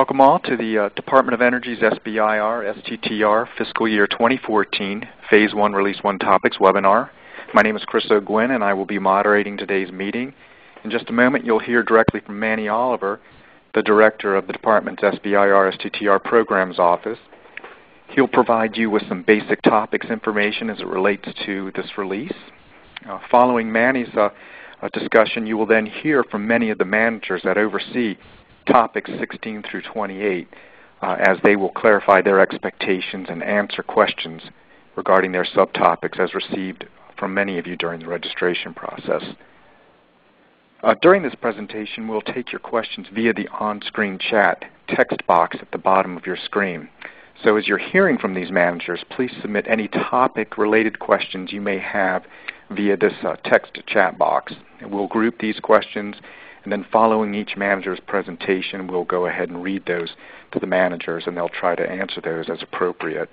Welcome all to the Department of Energy's SBIR STTR Fiscal Year 2014 Phase 1 Release 1 Topics webinar. My name is Chris O'Gwyn and I will be moderating today's meeting. In just a moment you'll hear directly from Manny Oliver, the Director of the Department's SBIR STTR Programs Office. He'll provide you with some basic topics information as it relates to this release. Following Manny's discussion, you will then hear from many of the managers that oversee topics 16 through 28 as they will clarify their expectations and answer questions regarding their subtopics as received from many of you during the registration process. During this presentation, we'll take your questions via the on-screen chat text box at the bottom of your screen. So as you're hearing from these managers, please submit any topic-related questions you may have via this text chat box. And we'll group these questions, and then following each manager's presentation, we'll go ahead and read those to the managers, and they'll try to answer those as appropriate.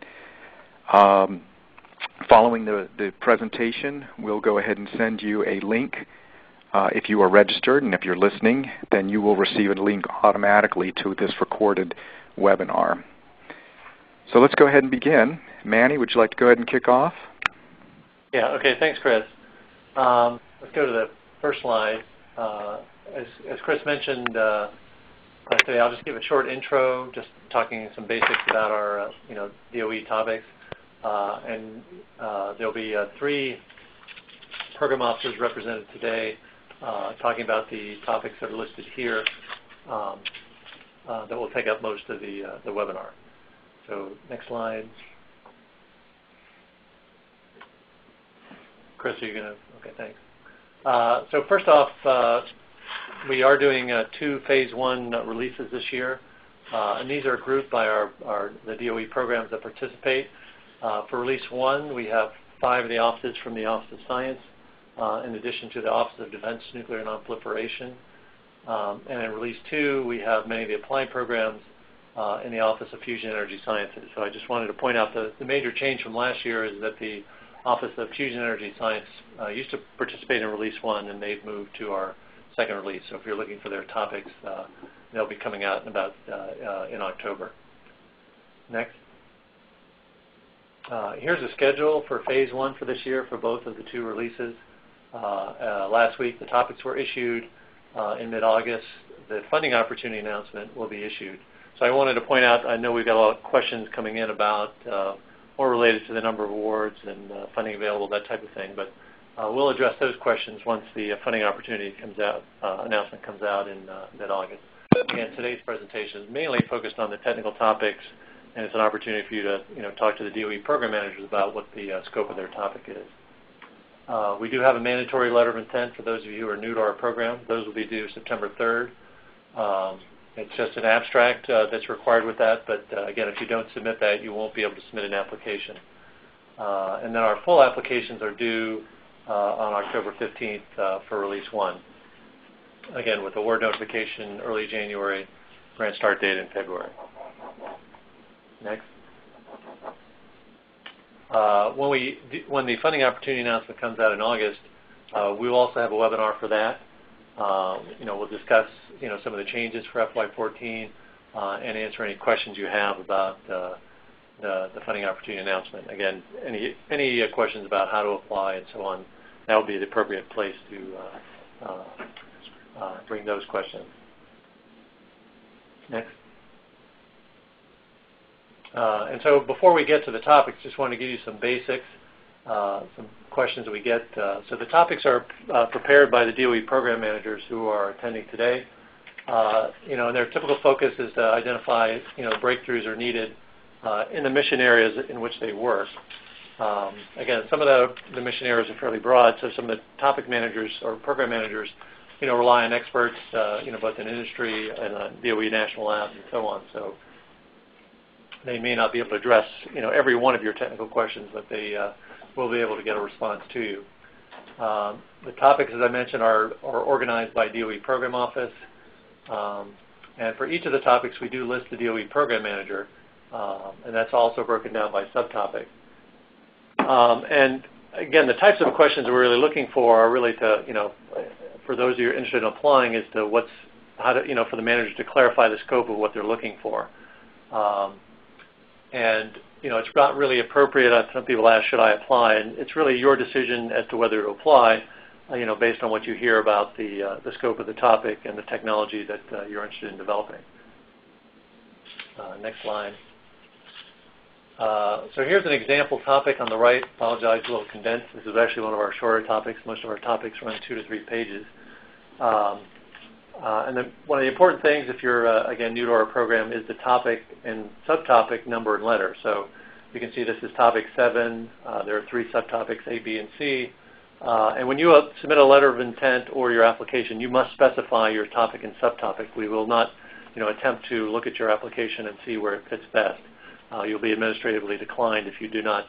Following the presentation, we'll go ahead and send you a link. If you are registered and if you're listening, then you will receive a link automatically to this recorded webinar. So let's go ahead and begin. Manny, would you like to go ahead and kick off? Yeah, okay, thanks, Chris. Let's go to the first slide. As Chris mentioned today, I'll just give a short intro, just talking some basics about our DOE topics. There'll be 3 program officers represented today talking about the topics that are listed here that will take up most of the webinar. So next slide. Chris, are you going to? Okay, thanks. So first off, we are doing 2 Phase 1 releases this year, and these are grouped by the DOE programs that participate. For Release 1, we have 5 of the offices from the Office of Science, in addition to the Office of Defense, Nuclear Nonproliferation. And in Release 2, we have many of the applied programs in the Office of Fusion Energy Sciences. So I just wanted to point out the major change from last year is that the Office of Fusion Energy Science used to participate in Release 1, and they've moved to our second release. So if you're looking for their topics, they'll be coming out in October. Next. Here's the schedule for Phase 1 for this year for both of the 2 releases. Last week, the topics were issued. In mid-August, the funding opportunity announcement will be issued. So I wanted to point out, I know we've got a lot of questions coming in about more related to the number of awards and funding available, that type of thing. But we'll address those questions once the funding opportunity comes out, announcement comes out in mid-August. Again, today's presentation is mainly focused on the technical topics, and it's an opportunity for you to talk to the DOE program managers about what the scope of their topic is. We do have a mandatory letter of intent for those of you who are new to our program. Those will be due September 3rd. It's just an abstract that's required with that, but again, if you don't submit that, you won't be able to submit an application. And then our full applications are due on October 15th for Release 1. Again, with award notification early January, grant start date in February. Next. When the funding opportunity announcement comes out in August, we will also have a webinar for that. We'll discuss some of the changes for FY14 and answer any questions you have about the funding opportunity announcement. Again, any questions about how to apply and so on, that will be the appropriate place to bring those questions. Next. And so before we get to the topics, just want to give you some basics, some questions that we get. So the topics are prepared by the DOE program managers who are attending today. And their typical focus is to identify breakthroughs are needed in the mission areas in which they work. Again, some of the mission areas are fairly broad, so some of the topic managers or program managers rely on experts both in industry and DOE national labs and so on. So they may not be able to address every one of your technical questions, but they will be able to get a response to you. The topics, as I mentioned, are organized by DOE program office. And for each of the topics, we do list the DOE program manager, and that's also broken down by subtopic. And again, the types of questions we're really looking for are really to, for those of you who are interested in applying, as to what's how to, for the manager to clarify the scope of what they're looking for. And it's not really appropriate. Some people ask, should I apply? And it's really your decision as to whether to apply, based on what you hear about the scope of the topic and the technology that you're interested in developing. Next slide. So here's an example topic on the right. Apologize, a little condensed. This is actually one of our shorter topics. Most of our topics run 2 to 3 pages. And then one of the important things, if you're, again, new to our program, is the topic and subtopic number and letter. So you can see this is topic 7. There are 3 subtopics, A, B, and C. And when you submit a letter of intent or your application, you must specify your topic and subtopic. We will not attempt to look at your application and see where it fits best. You'll be administratively declined if you do not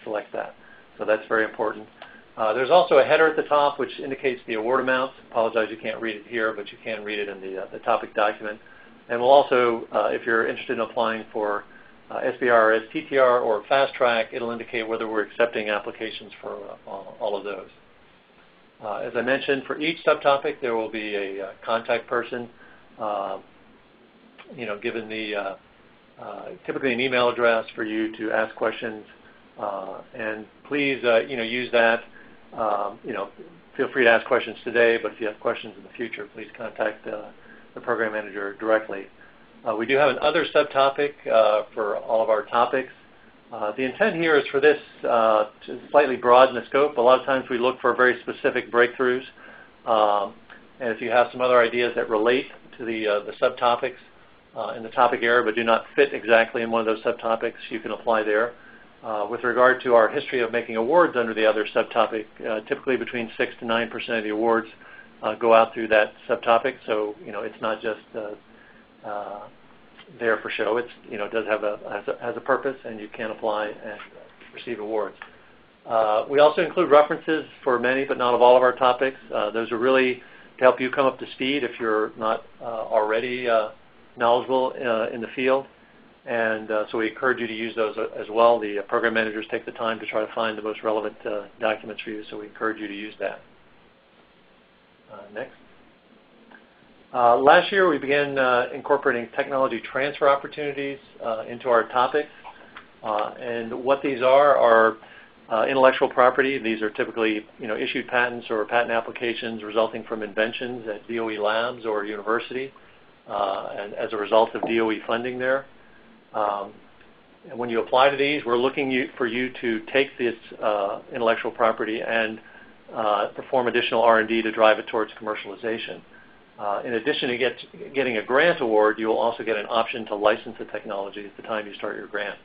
select that. So that's very important. There's also a header at the top which indicates the award amounts. Apologize, you can't read it here, but you can read it in the topic document. And we'll also, if you're interested in applying for SBIR, STTR, or Fast Track, it'll indicate whether we're accepting applications for all of those. As I mentioned, for each subtopic, there will be a contact person, given the typically an email address for you to ask questions, and please, use that. Feel free to ask questions today, but if you have questions in the future, please contact the program manager directly. We do have an other subtopic for all of our topics. The intent here is for this to slightly broaden the scope. A lot of times we look for very specific breakthroughs, and if you have some other ideas that relate to the subtopics in the topic area but do not fit exactly in one of those subtopics, you can apply there. With regard to our history of making awards under the other subtopic, typically between 6 to 9% of the awards go out through that subtopic. So it's not just there for show. It's it does have has a purpose, and you can apply and receive awards. We also include references for many, but not of all of our topics. Those are really to help you come up to speed if you're not already knowledgeable in the field. And so we encourage you to use those as well. The program managers take the time to try to find the most relevant documents for you, so we encourage you to use that. Next. Last year we began incorporating technology transfer opportunities into our topics. And what these are intellectual property. These are typically issued patents or patent applications resulting from inventions at DOE labs or university, and as a result of DOE funding there. And when you apply to these, we're looking for you to take this intellectual property and perform additional R&D to drive it towards commercialization. In addition to getting a grant award, you will also get an option to license the technology at the time you start your grant.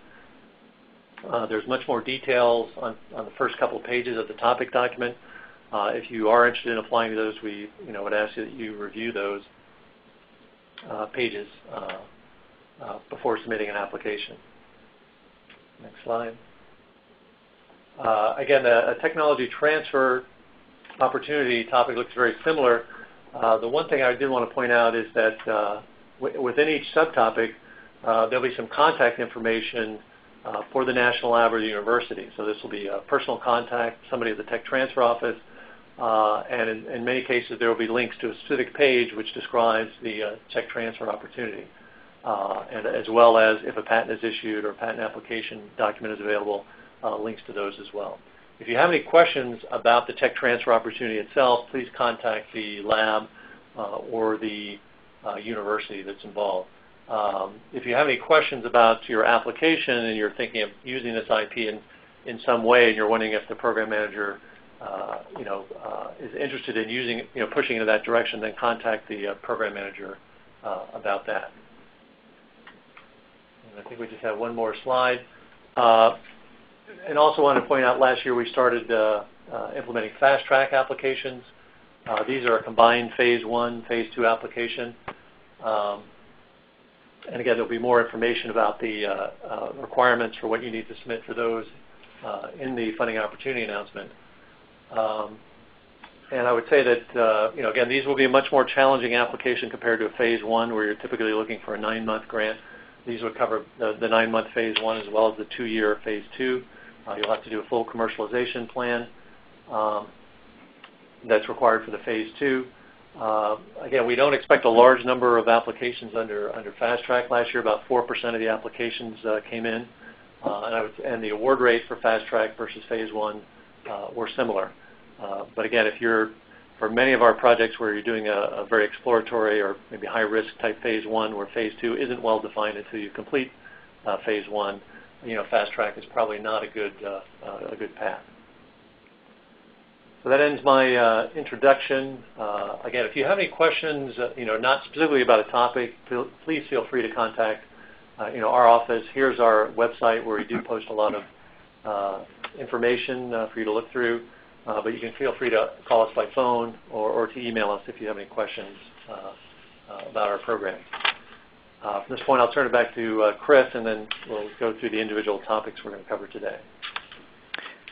There's much more details on the first couple of pages of the topic document. If you are interested in applying to those, we would ask you that you review those pages before submitting an application. Next slide. Again, a technology transfer opportunity topic looks very similar. The one thing I did want to point out is that within each subtopic, there'll be some contact information for the national lab or the university. So this will be a personal contact, somebody at the tech transfer office, and in many cases there will be links to a specific page which describes the tech transfer opportunity. And as well as if a patent is issued or a patent application document is available, links to those as well. If you have any questions about the tech transfer opportunity itself, please contact the lab or the university that's involved. If you have any questions about your application and you're thinking of using this IP in some way and you're wondering if the program manager is interested in using, pushing into that direction, then contact the program manager about that. I think we just have one more slide. And also want to point out, last year we started implementing Fast Track applications. These are a combined Phase 1, Phase 2 application. And again, there'll be more information about the requirements for what you need to submit for those in the funding opportunity announcement. And I would say that, again, these will be a much more challenging application compared to a Phase 1 where you're typically looking for a 9-month grant. These would cover the 9-month Phase 1 as well as the 2-year Phase 2. You'll have to do a full commercialization plan that's required for the Phase 2. Again, we don't expect a large number of applications under Fast Track. Last year, about 4% of the applications came in, and the award rate for Fast Track versus Phase 1 were similar. But again, for many of our projects where you're doing a very exploratory or maybe high-risk type Phase 1, where Phase 2 isn't well defined until you complete Phase 1, Fast Track is probably not a good path. So that ends my introduction. Again, if you have any questions, not specifically about a topic, please feel free to contact our office. Here's our website where we do post a lot of information for you to look through. But you can feel free to call us by phone or to email us if you have any questions about our program. From this point, I'll turn it back to Chris, and then we'll go through the individual topics we're going to cover today.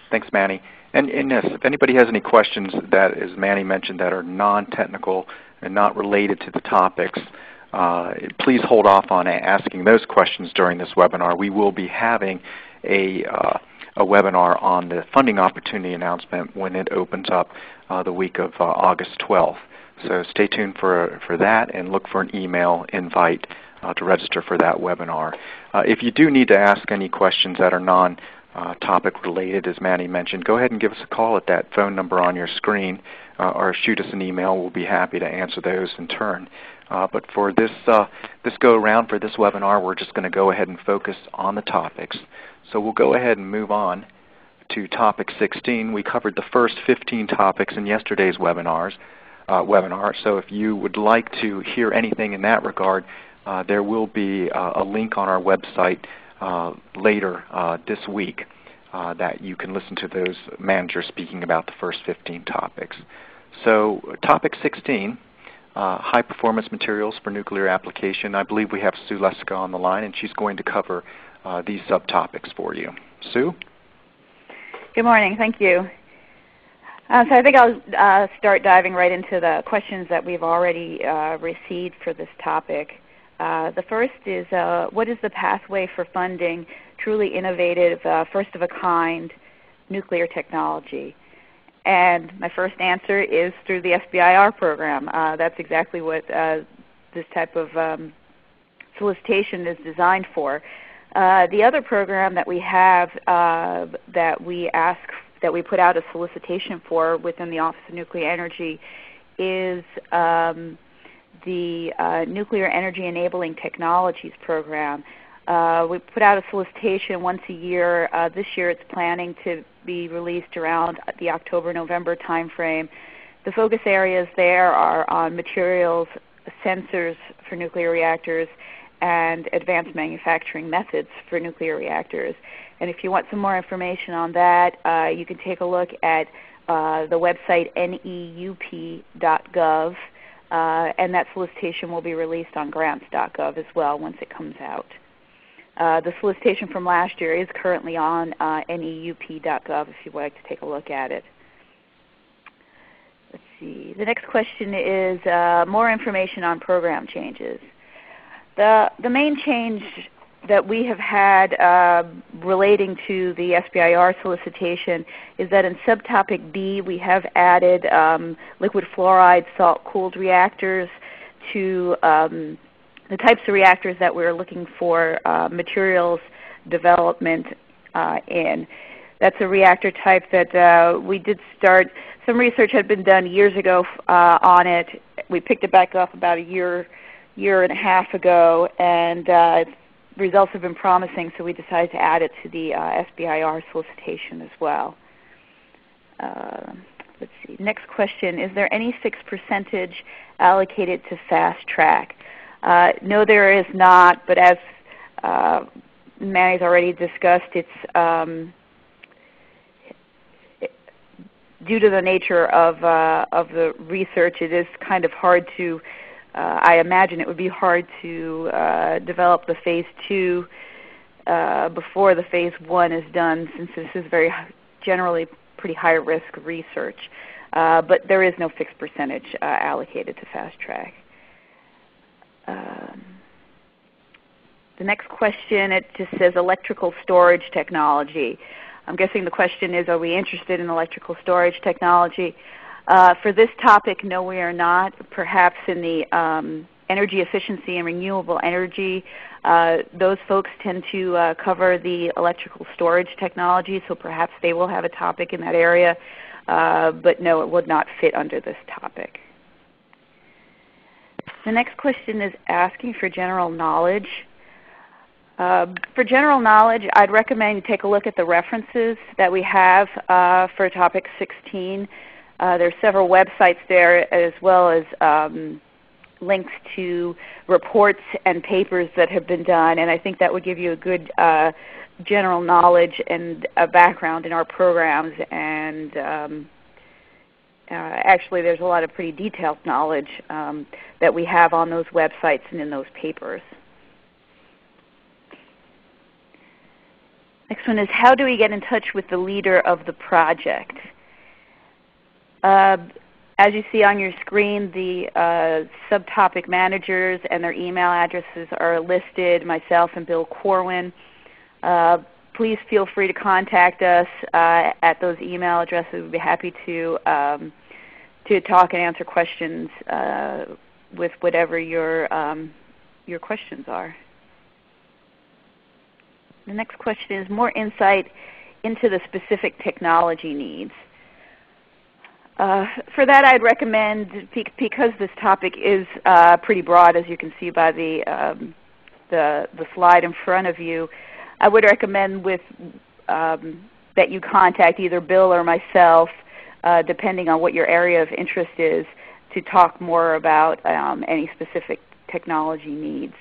Thanks, Manny. And yes, if anybody has any questions that, as Manny mentioned, that are non-technical and not related to the topics, please hold off on asking those questions during this webinar. We will be having a webinar on the funding opportunity announcement when it opens up the week of August 12th. So stay tuned for that, and look for an email invite to register for that webinar. If you do need to ask any questions that are non-topic related, as Manny mentioned, go ahead and give us a call at that phone number on your screen, or shoot us an email. We'll be happy to answer those in turn. But for this go-around, for this webinar, we're just going to go ahead and focus on the topics. So we'll go ahead and move on to topic 16. We covered the first 15 topics in yesterday's webinar. So if you would like to hear anything in that regard, there will be a link on our website later this week that you can listen to those managers speaking about the first 15 topics. So topic 16, high-performance materials for nuclear application. I believe we have Sue Leska on the line, and she's going to cover these subtopics for you. Sue? Good morning. Thank you. So I think I'll start diving right into the questions that we've already received for this topic. The first is, what is the pathway for funding truly innovative, first-of-a-kind nuclear technology? And my first answer is through the SBIR program. That's exactly what this type of solicitation is designed for. The other program that we have that we put out a solicitation for within the Office of Nuclear Energy is the Nuclear Energy Enabling Technologies program. We put out a solicitation once a year. This year it's planning to be released around the October-November timeframe. The focus areas there are on materials, sensors for nuclear reactors, and advanced manufacturing methods for nuclear reactors. And if you want some more information on that, you can take a look at the website neup.gov, and that solicitation will be released on grants.gov as well once it comes out. The solicitation from last year is currently on neup.gov if you'd like to take a look at it. Let's see. The next question is more information on program changes. The main change that we have had relating to the SBIR solicitation is that in subtopic B we have added liquid fluoride salt-cooled reactors to the types of reactors that we're looking for materials development in. That's a reactor type that we did start. Some research had been done years ago on it. We picked it back up about a year and a half ago, and results have been promising, so we decided to add it to the SBIR solicitation as well. Let's see. Next question, is there any fixed percentage allocated to Fast Track? No, there is not, but as Manny's already discussed, it's due to the nature of the research, it is kind of hard to, I imagine it would be hard to develop the Phase 2 before the Phase 1 is done, since this is generally pretty high-risk research. But there is no fixed percentage allocated to Fast Track. The next question, it just says electrical storage technology. I'm guessing the question is, are we interested in electrical storage technology? For this topic, no, we are not. Perhaps in the energy efficiency and renewable energy, those folks tend to cover the electrical storage technology, so perhaps they will have a topic in that area. But no, it would not fit under this topic. The next question is asking for general knowledge. For general knowledge, I'd recommend you take a look at the references that we have for topic 16. There are several websites there, as well as links to reports and papers that have been done, and I think that would give you a good general knowledge and a background in our programs. And actually, there's a lot of pretty detailed knowledge that we have on those websites and in those papers. Next one is, how do we get in touch with the leader of the project? As you see on your screen, the subtopic managers and their email addresses are listed, myself and Bill Corwin. Please feel free to contact us at those email addresses. We'd be happy to talk and answer questions with whatever your questions are. The next question is more insight into the specific technology needs. For that, I'd recommend, because this topic is pretty broad, as you can see by the slide in front of you, I would recommend that you contact either Bill or myself, depending on what your area of interest is, to talk more about any specific technology needs.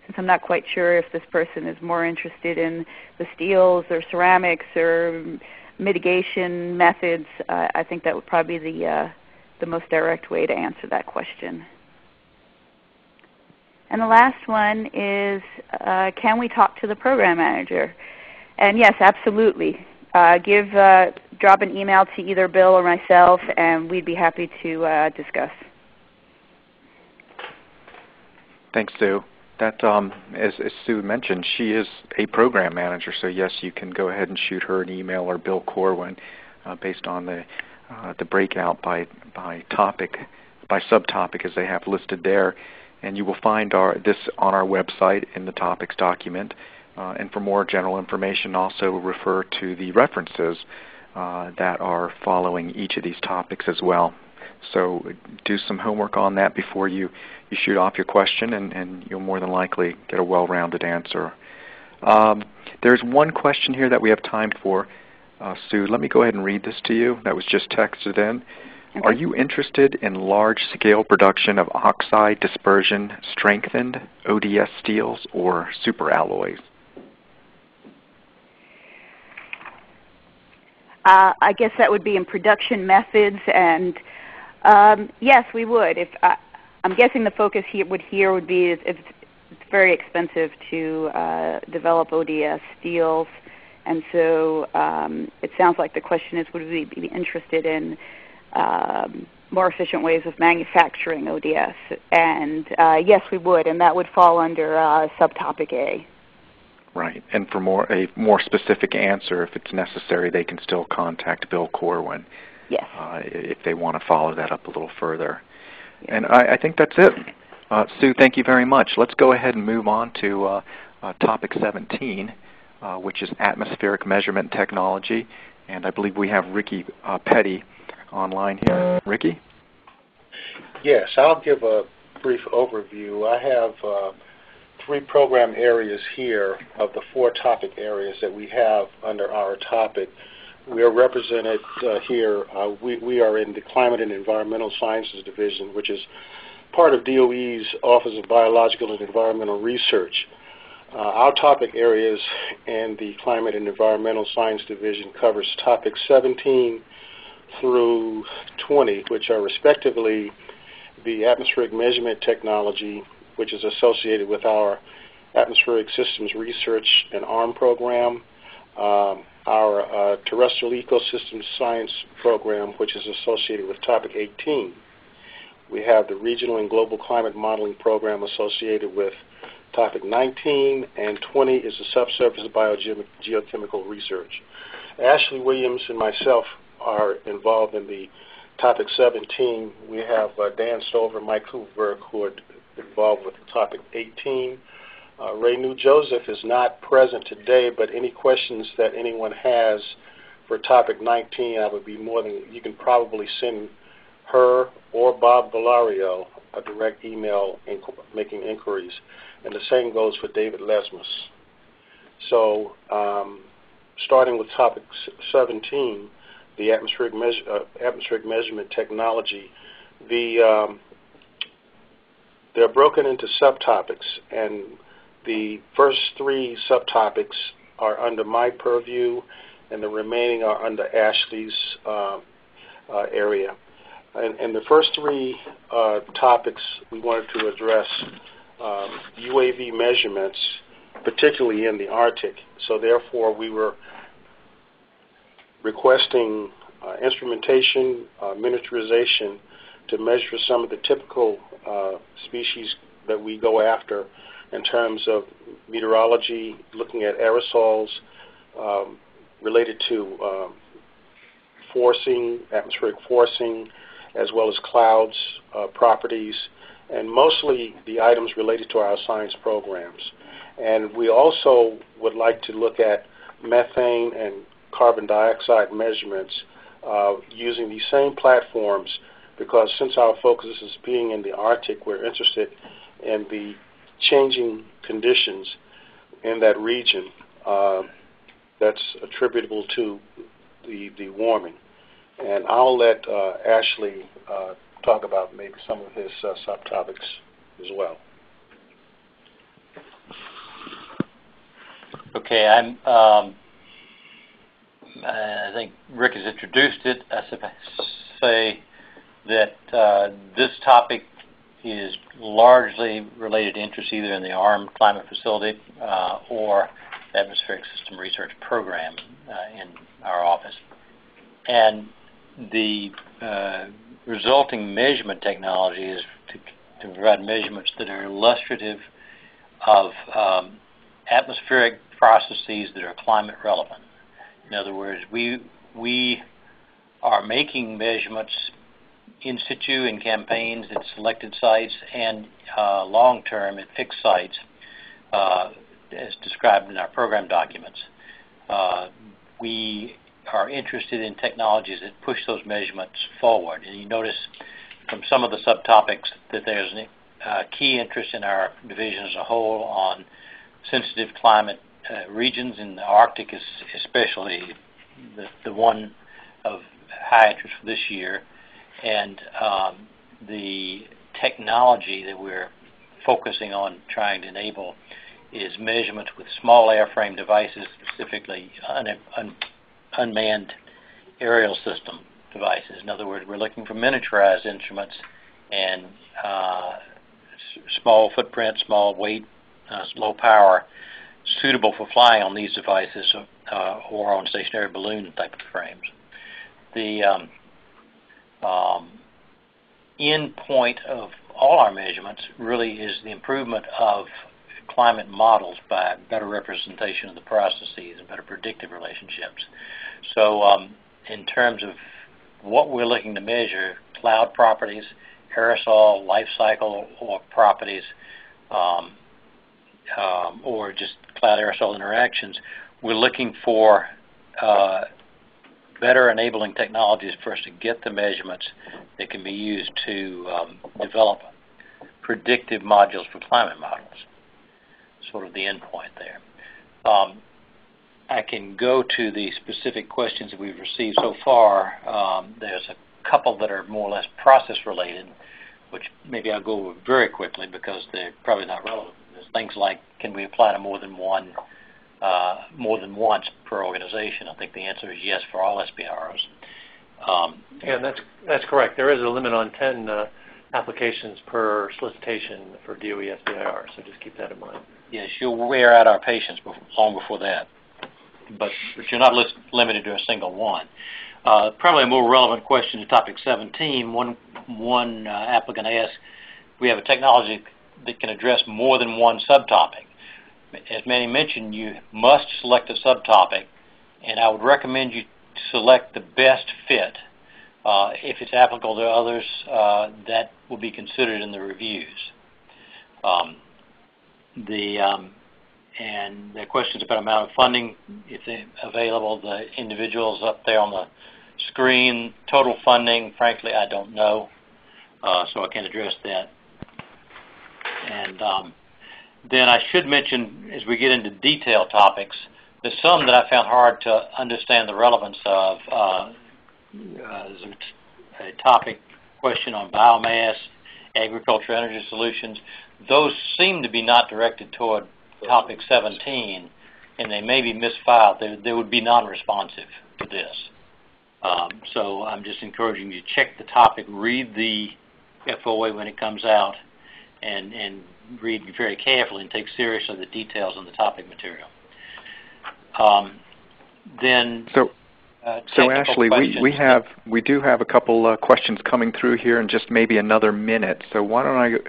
Since I'm not quite sure if this person is more interested in the steels or ceramics or mitigation methods, I think that would probably be the most direct way to answer that question. And the last one is, can we talk to the program manager? And yes, absolutely. Drop an email to either Bill or myself, and we'd be happy to discuss. Thanks, Sue. That, as Sue mentioned, she is a program manager, so yes, you can go ahead and shoot her an email or Bill Corwin based on the breakout by topic, by subtopic as they have listed there. And you will find this on our website in the topics document. And for more general information, also refer to the references that are following each of these topics as well. So do some homework on that before you shoot off your question, and you'll more than likely get a well-rounded answer. There's one question here that we have time for. Sue, let me go ahead and read this to you. That was just texted in. Okay. Are you interested in large-scale production of oxide dispersion strengthened ODS steels or superalloys? I guess that would be in production methods, and yes, we would. I'm guessing the focus would be it's very expensive to develop ODS steels, and so it sounds like the question is, would we be interested in more efficient ways of manufacturing ODS? And yes, we would, and that would fall under subtopic A. Right, and for a more specific answer, if it's necessary, they can still contact Bill Corwin. Yes. If they want to follow that up a little further. Yes. And I think that's it. Sue, thank you very much. Let's go ahead and move on to topic 17, which is atmospheric measurement technology. And I believe we have Ricky Petty online here. Ricky? Yes, I'll give a brief overview. I have 3 program areas here of the 4 topic areas that we have under our topic. We are represented here. We are in the Climate and Environmental Sciences Division, which is part of DOE's Office of Biological and Environmental Research. Our topic areas in the Climate and Environmental Science Division covers topics 17 through 20, which are respectively the atmospheric measurement technology, which is associated with our Atmospheric Systems Research and ARM program, our Terrestrial Ecosystem Science program, which is associated with topic 18. We have the Regional and Global Climate Modeling program associated with topic 19, and 20 is the Subsurface Biogeochemical Research. Ashley Williams and myself are involved in the topic 17, we have Dan Stover and Mike Hooverberg who are involved with topic 18. Ray New Joseph is not present today, but any questions that anyone has for topic 19, I would be you can probably send her or Bob Valario a direct email making inquiries. And the same goes for David Lesmus. So starting with topic 17, the atmospheric measurement technology, they're broken into subtopics, and the first 3 subtopics are under my purview, and the remaining are under Ashley's area. And the first 3 topics we wanted to address UAV measurements, particularly in the Arctic. So therefore, we were requesting instrumentation, miniaturization to measure some of the typical species that we go after in terms of meteorology, looking at aerosols related to forcing, atmospheric forcing, as well as clouds properties, and mostly the items related to our science programs. And we also would like to look at methane and carbon dioxide measurements using these same platforms, because since our focus is being in the Arctic, we're interested in the changing conditions in that region that's attributable to the warming. And I'll let Ashley talk about maybe some of his subtopics as well. Okay, I think Rick has introduced it. I say that this topic is largely related to interest either in the Armed Climate Facility or the Atmospheric System Research Program in our office. And the resulting measurement technology is to provide measurements that are illustrative of atmospheric processes that are climate relevant. In other words, we are making measurements in situ in campaigns at selected sites and long-term at fixed sites as described in our program documents. We are interested in technologies that push those measurements forward. And you notice from some of the subtopics that there's a key interest in our division as a whole on sensitive climate regions, and the Arctic is especially the one of high interest for this year. And the technology that we're focusing on trying to enable is measurements with small airframe devices, specifically unmanned aerial system devices. In other words, we're looking for miniaturized instruments and small footprint, small weight, low power, suitable for flying on these devices or on stationary balloon type of frames. The end point of all our measurements really is the improvement of climate models by better representation of the processes and better predictive relationships. So in terms of what we're looking to measure, cloud properties, aerosol, life cycle or properties, or just cloud aerosol interactions, we're looking for better enabling technologies for us to get the measurements that can be used to develop predictive modules for climate models. Sort of the end point there. I can go to the specific questions that we've received so far. There's a couple that are more or less process related, which maybe I'll go over very quickly because they're probably not relevant. There's things like, can we apply to more than once per organization? I think the answer is yes for all SBIRs. Yeah, that's correct. There is a limit on 10 applications per solicitation for DOE SBIR, so just keep that in mind. Yes, you'll wear out our patience long before that, but you're not limited to a single one. Probably a more relevant question to topic 17. One applicant asked, we have a technology that can address more than one subtopic. As Manny mentioned, you must select a subtopic, and I would recommend you select the best fit If it's applicable to others, that will be considered in the reviews. And the questions about amount of funding, if they're available, the individuals up there on the screen, total funding, frankly, I don't know, so I can't address that. And then I should mention, as we get into detailed topics, there's some that I found hard to understand the relevance of. There's a topic question on biomass, agriculture energy solutions. Those seem to be not directed toward topic 17, and they may be misfiled. They would be non-responsive to this. So I'm just encouraging you to check the topic, read the FOA when it comes out, and read very carefully and take seriously the details on the topic material. So Ashley, we do have a couple questions coming through here in just maybe another minute. So why don't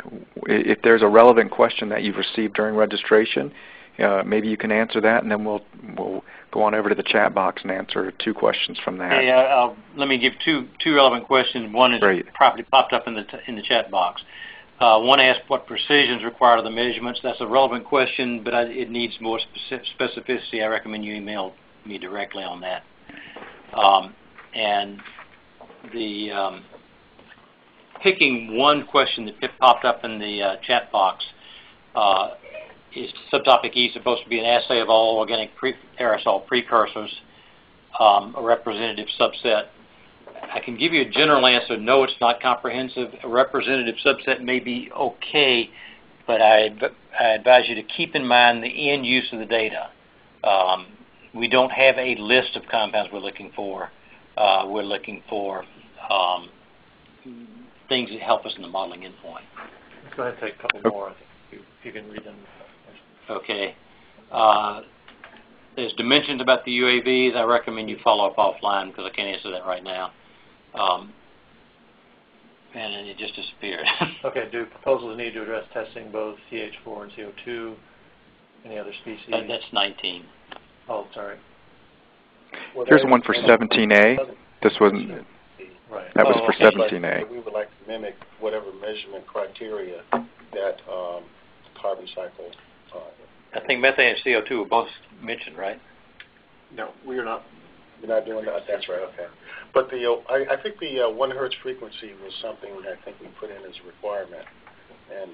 if there's a relevant question that you've received during registration, maybe you can answer that, and then we'll go on over to the chat box and answer 2 questions from that. Hey, let me give two relevant questions. One is probably popped up in the chat box. One asked what precision is required of the measurements. That's a relevant question, but it needs more specificity. I recommend you email me directly on that. And the picking one question that popped up in the chat box is subtopic E supposed to be an assay of all organic aerosol precursors, a representative subset. I can give you a general answer. No, it's not comprehensive. A representative subset may be okay, but I advise you to keep in mind the end use of the data. We don't have a list of compounds we're looking for. We're looking for things that help us in the modeling endpoint. Let's go ahead and take a couple more. I think if you can read them. Okay. There's dimensions about the UAVs. I recommend you follow up offline because I can't answer that right now. And it just disappeared. Okay. Do proposals need to address testing both CH4 and CO2? Any other species? That's 19. Oh, sorry. Here's one for 17A. This wasn't. Right. That was for 17A. We would like to mimic whatever measurement criteria that carbon cycle. I think methane and CO2 were both mentioned, right? No, we are not. You're not doing that. That's right. Okay. But I think the 1 hertz frequency was something that I think we put in as a requirement, and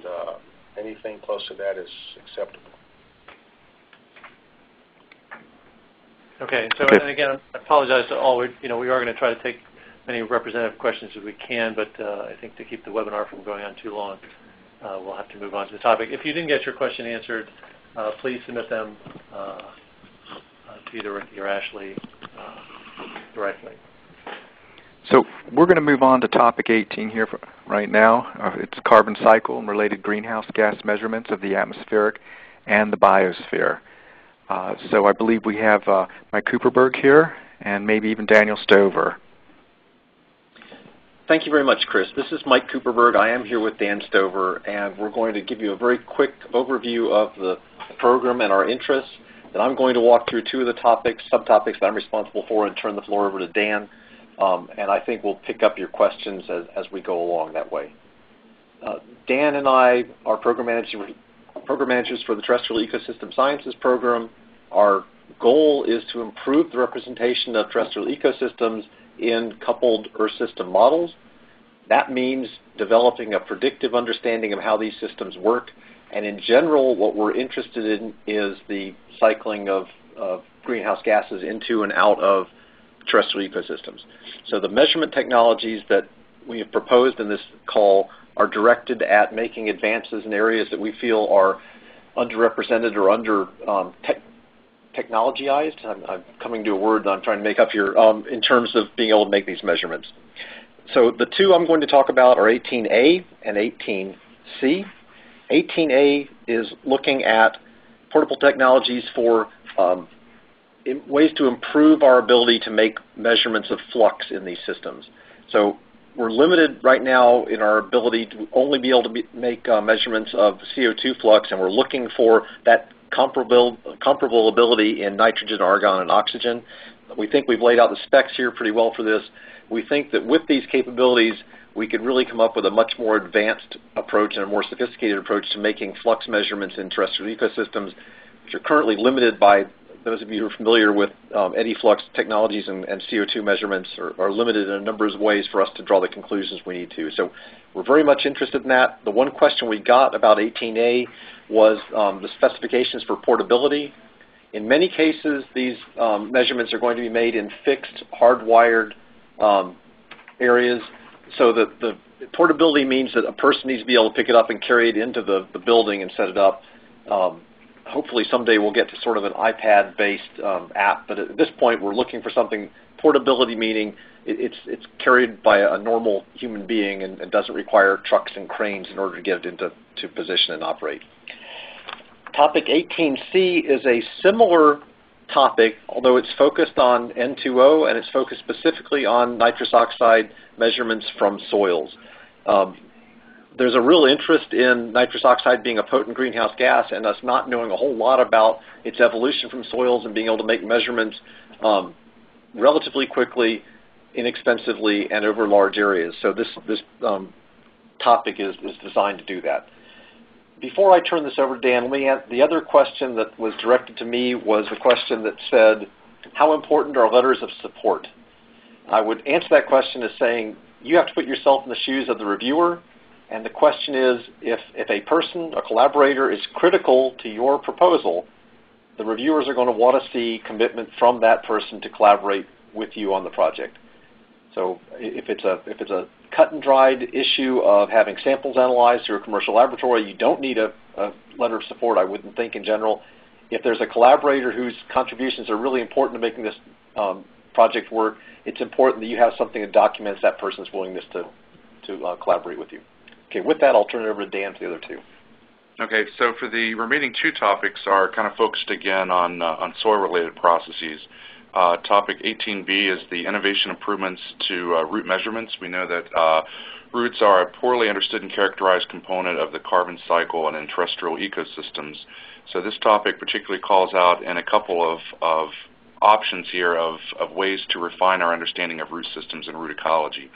anything close to that is acceptable. Okay. So and again, I apologize to all. We are going to try to take many representative questions as we can, but I think to keep the webinar from going on too long, we'll have to move on to the topic. If you didn't get your question answered, please submit them to either Ricky or Ashley directly. So we're going to move on to topic 18 here right now. It's carbon cycle and related greenhouse gas measurements of the atmospheric and the biosphere. So I believe we have Mike Cooperberg here and maybe even Daniel Stover. Thank you very much, Chris. This is Mike Cooperberg. I am here with Dan Stover, and we're going to give you a very quick overview of the program and our interests. Then I'm going to walk through 2 of the subtopics that I'm responsible for, and turn the floor over to Dan. And I think we'll pick up your questions as we go along that way. Dan and I are program managers for the Terrestrial Ecosystem Sciences program. Our goal is to improve the representation of terrestrial ecosystems in coupled Earth system models. That means developing a predictive understanding of how these systems work. And in general, what we're interested in is the cycling of greenhouse gases into and out of terrestrial ecosystems. So the measurement technologies that we have proposed in this call are directed at making advances in areas that we feel are underrepresented or under technologized. I'm coming to a word that I'm trying to make up here in terms of being able to make these measurements. So the 2 I'm going to talk about are 18A and 18C. 18A is looking at portable technologies for ways to improve our ability to make measurements of flux in these systems. So we're limited right now in our ability to only be able to make measurements of CO2 flux, and we're looking for that comparable ability in nitrogen, argon, and oxygen. We think we've laid out the specs here pretty well for this. We think that with these capabilities, we could really come up with a much more advanced approach and a more sophisticated approach to making flux measurements in terrestrial ecosystems, which are currently limited by, those of you who are familiar with eddy flux technologies and CO2 measurements are limited in a number of ways for us to draw the conclusions we need to. So we're very much interested in that. The one question we got about 18A was the specifications for portability. In many cases, these measurements are going to be made in fixed, hardwired areas, so that the portability means that a person needs to be able to pick it up and carry it into the building and set it up. Hopefully someday we'll get to sort of an iPad-based app, but at this point we're looking for something, portability meaning it's carried by a normal human being and doesn't require trucks and cranes in order to get it into position and operate. Topic 18C is a similar topic, although it's focused on N2O and it's focused specifically on nitrous oxide measurements from soils. There's a real interest in nitrous oxide being a potent greenhouse gas and us not knowing a whole lot about its evolution from soils and being able to make measurements relatively quickly, inexpensively, and over large areas. So this topic is designed to do that. Before I turn this over to Dan, the other question that was directed to me was a question that said, how important are letters of support? I would answer that question as saying, you have to put yourself in the shoes of the reviewer, and the question is, if a person, a collaborator, is critical to your proposal, the reviewers are going to want to see commitment from that person to collaborate with you on the project. So if it's a cut and dried issue of having samples analyzed through a commercial laboratory, you don't need a letter of support, I wouldn't think, in general. If there's a collaborator whose contributions are really important to making this project work, it's important that you have something that documents that person's willingness to collaborate with you. Okay, with that, I'll turn it over to Dan for the other two. Okay, so for the remaining two topics are kind of focused again on soil-related processes. Topic 18B is the innovation improvements to root measurements. We know that roots are a poorly understood and characterized component of the carbon cycle and in terrestrial ecosystems. So this topic particularly calls out in a couple of options here of ways to refine our understanding of root systems and root ecology,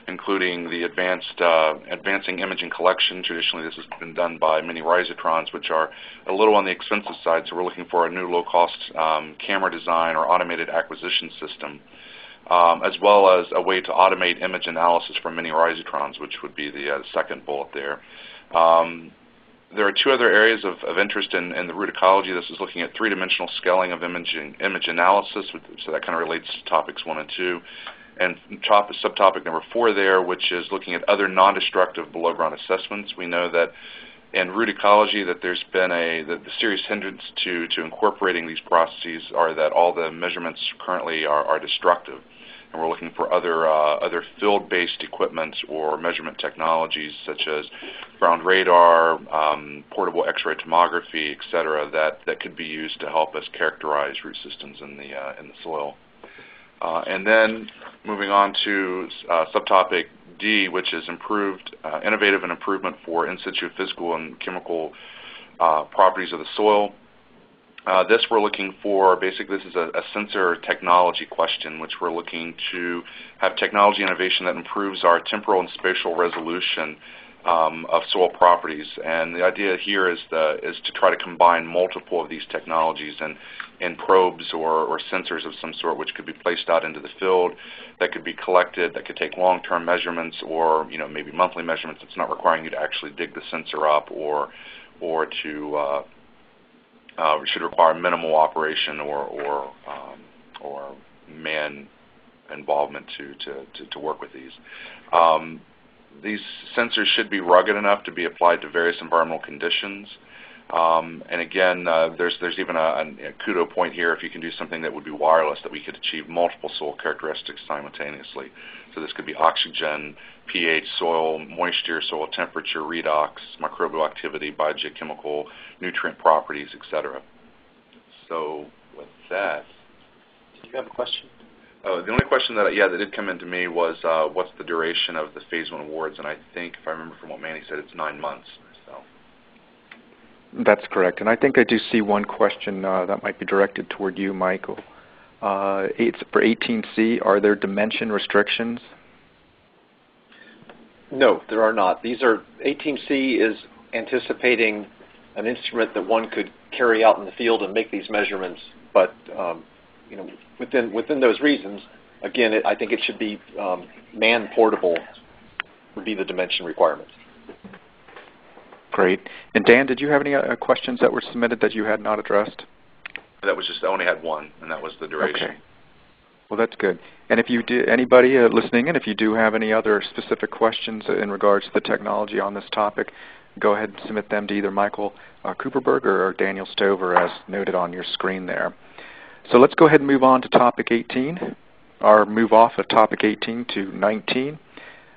including the advancing imaging collection. Traditionally, this has been done by mini risotrons, which are a little on the expensive side, so we're looking for a new low-cost camera design or automated acquisition system, as well as a way to automate image analysis from mini risotrons, which would be the second bullet there. There are two other areas of interest in the root ecology. This is looking at three-dimensional scaling of image analysis, so that kind of relates to topics 1 and 2. And subtopic number 4 there, which is looking at other non-destructive below-ground assessments. We know that in root ecology that there's been the serious hindrance to incorporating these processes are that all the measurements currently are destructive. And we're looking for other field-based equipment or measurement technologies such as ground radar, portable X-ray tomography, et cetera, that could be used to help us characterize root systems in the soil. And then moving on to subtopic D, which is innovative and improvement for in situ physical and chemical properties of the soil. This we're looking for, basically this is a sensor technology question, which we're looking to have technology innovation that improves our temporal and spatial resolution of soil properties. And the idea here is to try to combine multiple of these technologies in probes or sensors of some sort, which could be placed out into the field, that could be collected, that could take long-term measurements or maybe monthly measurements. It's not requiring you to actually dig the sensor up or to should require minimal operation or man involvement to work with these. These sensors should be rugged enough to be applied to various environmental conditions. And again, there's even a kudo point here if you can do something that would be wireless, that we could achieve multiple soil characteristics simultaneously. So this could be oxygen, pH, soil moisture, soil temperature, redox, microbial activity, biogeochemical, nutrient properties, etc. So with that, did you have a question? The only question that did come into me was what's the duration of the Phase 1 awards, and I think, if I remember from what Manny said, it's 9 months. So. That's correct, and I think I do see one question that might be directed toward you, Michael. It's for 18C, are there dimension restrictions? No, there are not. 18C is anticipating an instrument that one could carry out in the field and make these measurements, but within those reasons, again, I think it should be man-portable would be the dimension requirements. Great. And Dan, did you have any questions that were submitted that you had not addressed? That was just, I only had one, and that was the duration. Okay. Well, that's good. And if you do, anybody listening in, if you do have any other specific questions in regards to the technology on this topic, go ahead and submit them to either Michael Cooperberg or Daniel Stover as noted on your screen there. So let's go ahead and move on to topic 18, or move off of topic 18 to 19.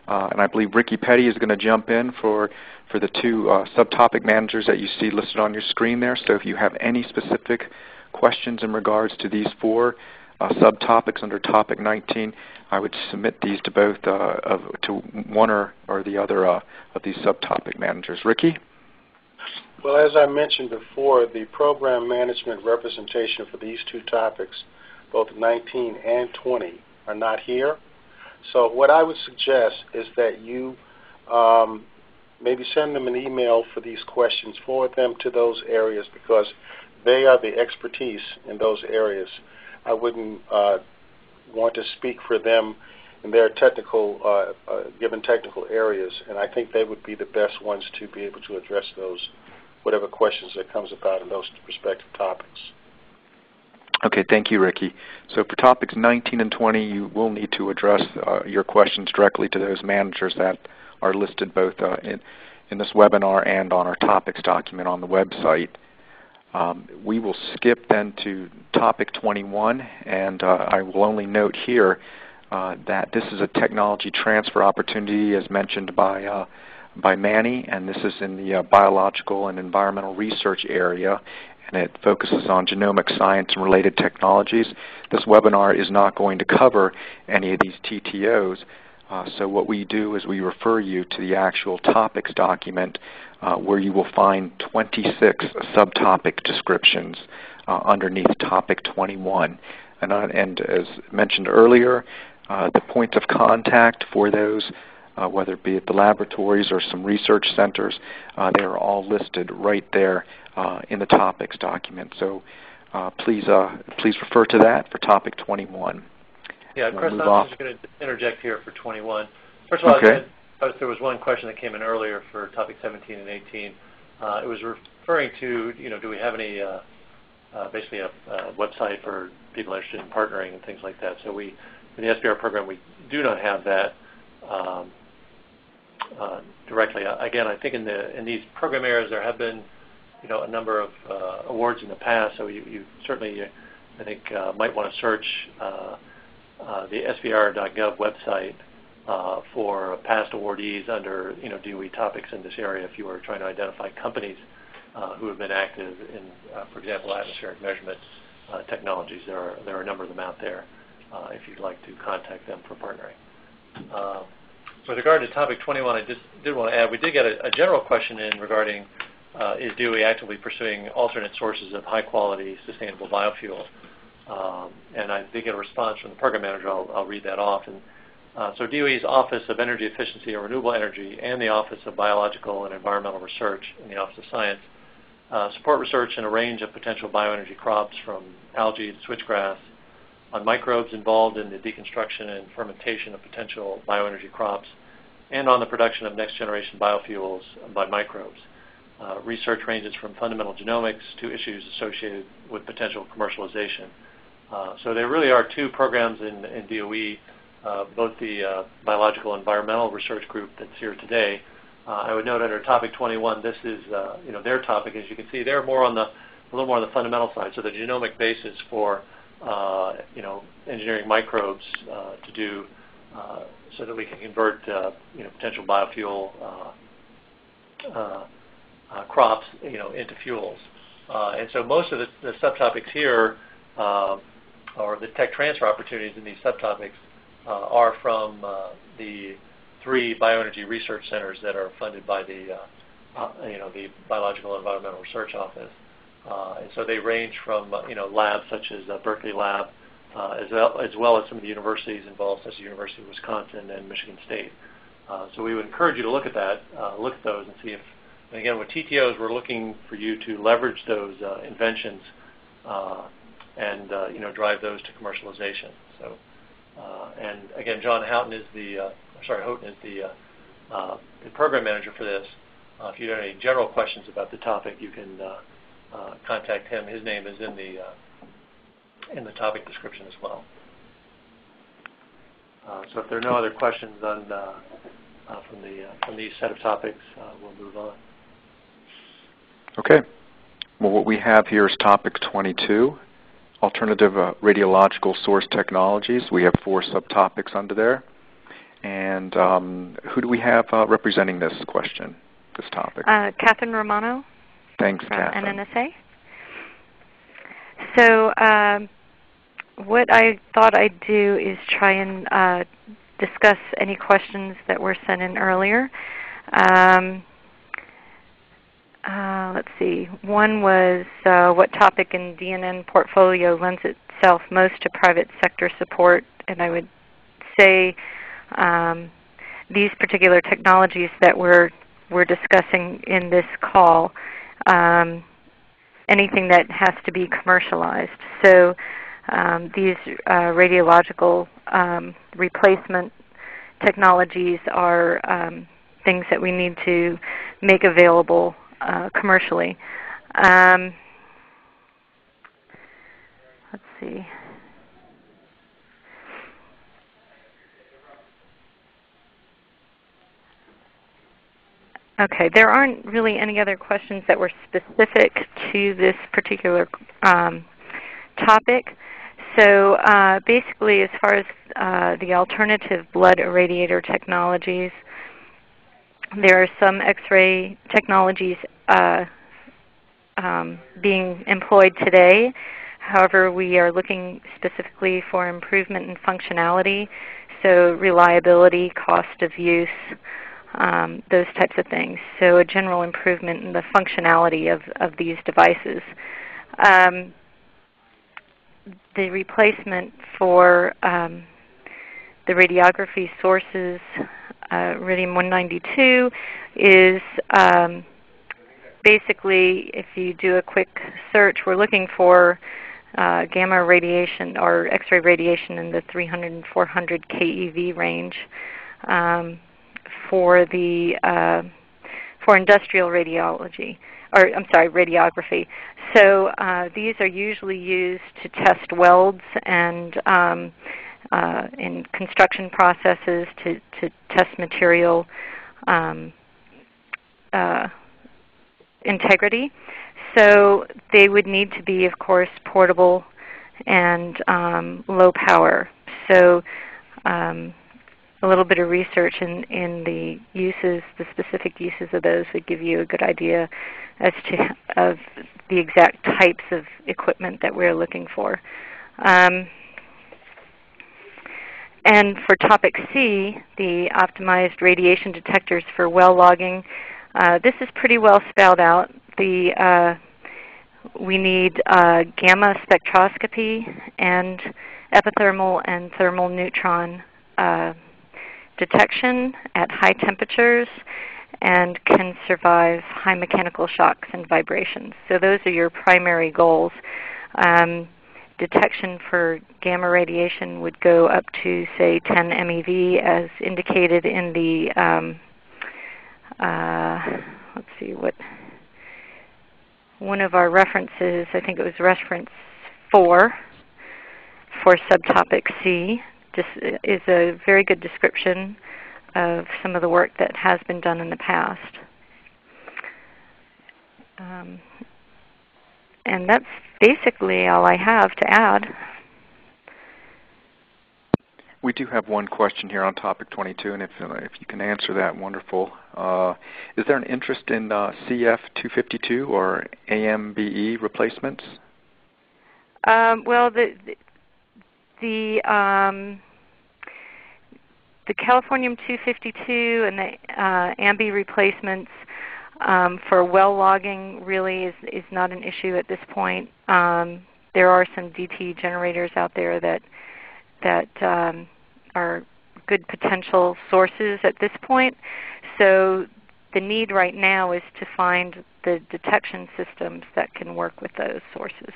And I believe Ricky Petty is going to jump in for the two subtopic managers that you see listed on your screen there. So if you have any specific questions in regards to these four subtopics under topic 19, I would submit these to both to one or the other of these subtopic managers. Ricky? Well, as I mentioned before, the program management representation for these two topics, both 19 and 20, are not here. So what I would suggest is that you maybe send them an email for these questions, forward them to those areas because they are the expertise in those areas. I wouldn't want to speak for them in their technical, given technical areas, and I think they would be the best ones to be able to address those, whatever questions that comes about in those respective topics. Okay, thank you, Ricky. So for topics 19 and 20, you will need to address your questions directly to those managers that are listed both in this webinar and on our topics document on the website. We will skip then to topic 21, and I will only note here that this is a technology transfer opportunity as mentioned by Manny, and this is in the biological and environmental research area, and it focuses on genomic science and related technologies. This webinar is not going to cover any of these TTOs, so what we do is we refer you to the actual topics document where you will find 26 subtopic descriptions underneath topic 21. And as mentioned earlier, the points of contact for those, whether it be at the laboratories or some research centers, they are all listed right there in the topics document. So please refer to that for topic 21. Yeah, Chris, I'm just going to interject here for 21. First of all, okay. there was one question that came in earlier for topic 17 and 18. It was referring to, do we have any, basically a website for people interested in partnering and things like that. So in the SBR program, we do not have that directly. Again, I think in these program areas there have been, a number of awards in the past. So you certainly, I think, might want to search the SBR.gov website for past awardees under DOE topics in this area if you were trying to identify companies who have been active in, for example, atmospheric measurement technologies. There are a number of them out there if you'd like to contact them for partnering. With regard to topic 21, I just did want to add, we did get a general question in regarding is DOE actively pursuing alternate sources of high-quality sustainable biofuel? And I did get a response from the program manager. I'll read that off. And so DOE's Office of Energy Efficiency and Renewable Energy and the Office of Biological and Environmental Research and the Office of Science support research in a range of potential bioenergy crops from algae to switchgrass on microbes involved in the deconstruction and fermentation of potential bioenergy crops and on the production of next-generation biofuels by microbes. Research ranges from fundamental genomics to issues associated with potential commercialization. So there really are two programs in DOE, both the Biological Environmental Research Group that's here today. I would note under topic 21, this is their topic. As you can see, they're a little more on the fundamental side. So the genomic basis for engineering microbes to do so that we can convert potential biofuel crops into fuels. And so most of the subtopics here, or the tech transfer opportunities in these subtopics, are from the 3 bioenergy research centers that are funded by the Biological and Environmental Research Office. And so they range from labs such as Berkeley Lab as well as some of the universities involved, such as the University of Wisconsin and Michigan State. So we would encourage you to look at that, look at those, and see if, and again, with TTOs, we're looking for you to leverage those inventions and drive those to commercialization. So, and again, John Houghton is the program manager for this. If you have any general questions about the topic, you can contact him. His name is in the topic description as well. So if there are no other questions on from these set of topics, we'll move on. Okay. Well, what we have here is topic 22, alternative radiological source technologies. We have 4 subtopics under there. And who do we have representing this question, this topic? Catherine Romano. Thanks, from Catherine. NNSA. So what I thought I'd do is try and discuss any questions that were sent in earlier. Let's see. One was what topic in DNN portfolio lends itself most to private sector support? And I would say these particular technologies that we're discussing in this call, anything that has to be commercialized. So these radiological replacement technologies are things that we need to make available commercially. Let's see. Okay, there aren't really any other questions that were specific to this particular topic. So basically, as far as the alternative blood irradiator technologies, there are some X-ray technologies being employed today. However, we are looking specifically for improvement in functionality, so reliability, cost of use, those types of things. So a general improvement in the functionality of these devices. The replacement for the radiography sources, radium-192, is basically, if you do a quick search, we're looking for gamma radiation or X-ray radiation in the 300 and 400 keV range for industrial radiology, or I'm sorry, radiography. So these are usually used to test welds and in construction processes to test material integrity. So they would need to be, of course, portable and low power. So a little bit of research in the uses, the specific uses of those would give you a good idea as to of the exact types of equipment that we're looking for. And for topic C, the optimized radiation detectors for well logging, this is pretty well spelled out. We need gamma spectroscopy and epithermal and thermal neutron detection at high temperatures and can survive high mechanical shocks and vibrations. So those are your primary goals. Detection for gamma radiation would go up to, say, 10 MeV as indicated in the, let's see, one of our references, I think it was reference 4 for subtopic C, just is a very good description of some of the work that has been done in the past. And that's basically all I have to add. We do have one question here on topic 22, and if you can answer that, wonderful. Is there an interest in CF252 or AMBE replacements? Well, the Californium-252 and the AMBE replacements for well logging really is not an issue at this point. there are some DT generators out there that are good potential sources at this point. So the need right now is to find the detection systems that can work with those sources.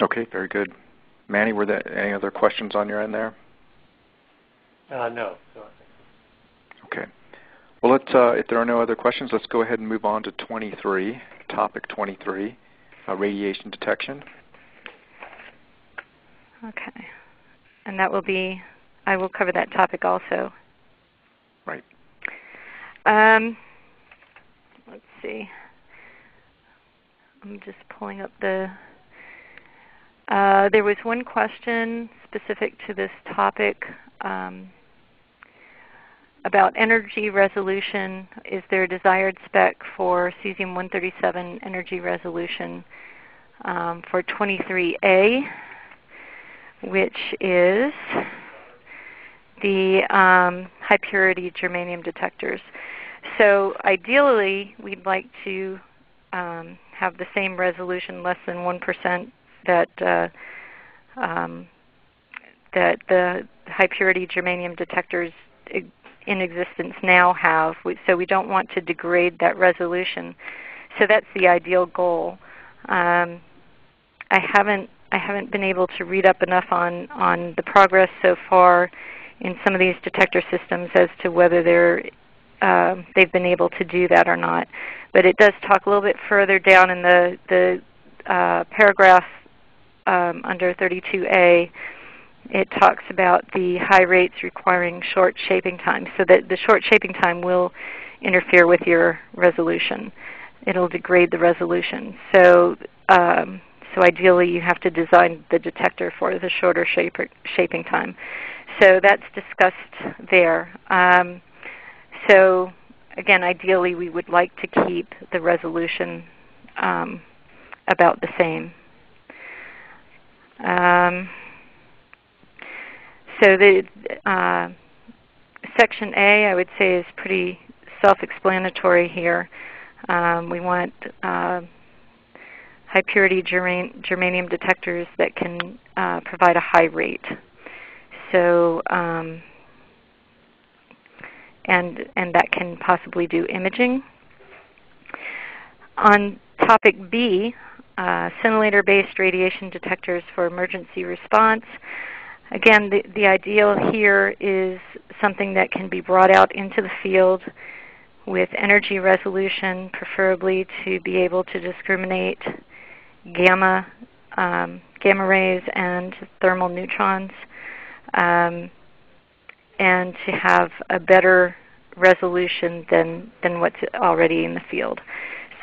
Okay, very good. Manny, were there any other questions on your end there? No. Okay. Well, if there are no other questions, let's go ahead and move on to 23, topic 23, radiation detection. Okay. And that will be, I will cover that topic also. Right. Let's see. I'm just pulling up the, there was one question specific to this topic about energy resolution. Is there a desired spec for cesium-137 energy resolution for 23A, which is the high purity germanium detectors? So ideally, we'd like to have the same resolution, less than 1%, that that the high purity germanium detectors in existence now have. So we don't want to degrade that resolution. So that's the ideal goal. I haven't been able to read up enough on the progress so far in some of these detector systems as to whether they've been able to do that or not. But it does talk a little bit further down in the paragraph under 32A. It talks about the high rates requiring short shaping time, so that the short shaping time will interfere with your resolution. It'll degrade the resolution. So ideally, you have to design the detector for the shorter shaping time. So that's discussed there. So again, ideally, we would like to keep the resolution about the same. So the Section A, I would say, is pretty self-explanatory here. We want high purity germanium detectors that can provide a high rate. So and that can possibly do imaging. On topic B, scintillator-based radiation detectors for emergency response. Again, the ideal here is something that can be brought out into the field with energy resolution, preferably to be able to discriminate gamma rays and thermal neutrons, and to have a better resolution than what's already in the field.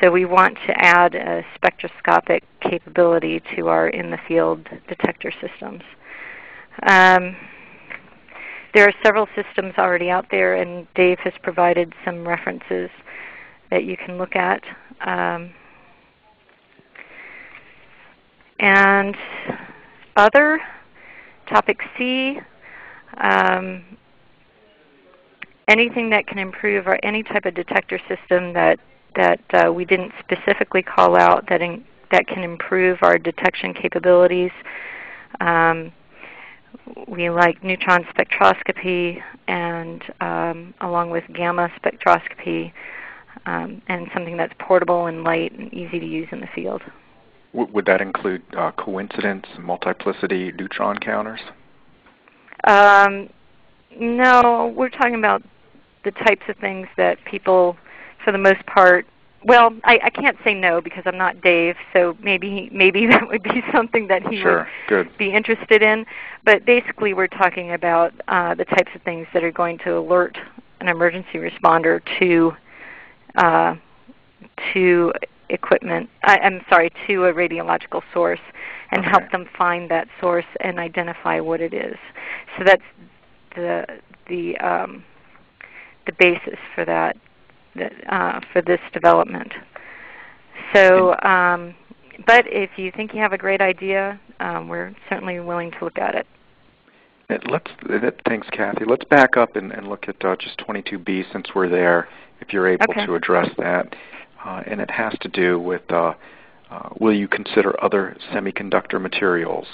So we want to add a spectroscopic capability to our in-the-field detector systems. There are several systems already out there, and Dave has provided some references that you can look at. And other, topic C, anything that can improve, or any type of detector system that we didn't specifically call out that can improve our detection capabilities. We like neutron spectroscopy, and along with gamma spectroscopy, and something that's portable and light and easy to use in the field. Would that include coincidence, multiplicity, neutron counters? No, we're talking about the types of things that people, for the most part, well, I can't say no because I'm not Dave, so maybe that would be something that he would be interested in. But basically, we're talking about the types of things that are going to alert an emergency responder to equipment. To a radiological source, and help them find that source and identify what it is. So that's the basis for that. For this development. So, but if you think you have a great idea, we're certainly willing to look at it. Thanks, Kathy. Let's back up and look at just 22B since we're there, if you're able to address that. And it has to do with will you consider other semiconductor materials?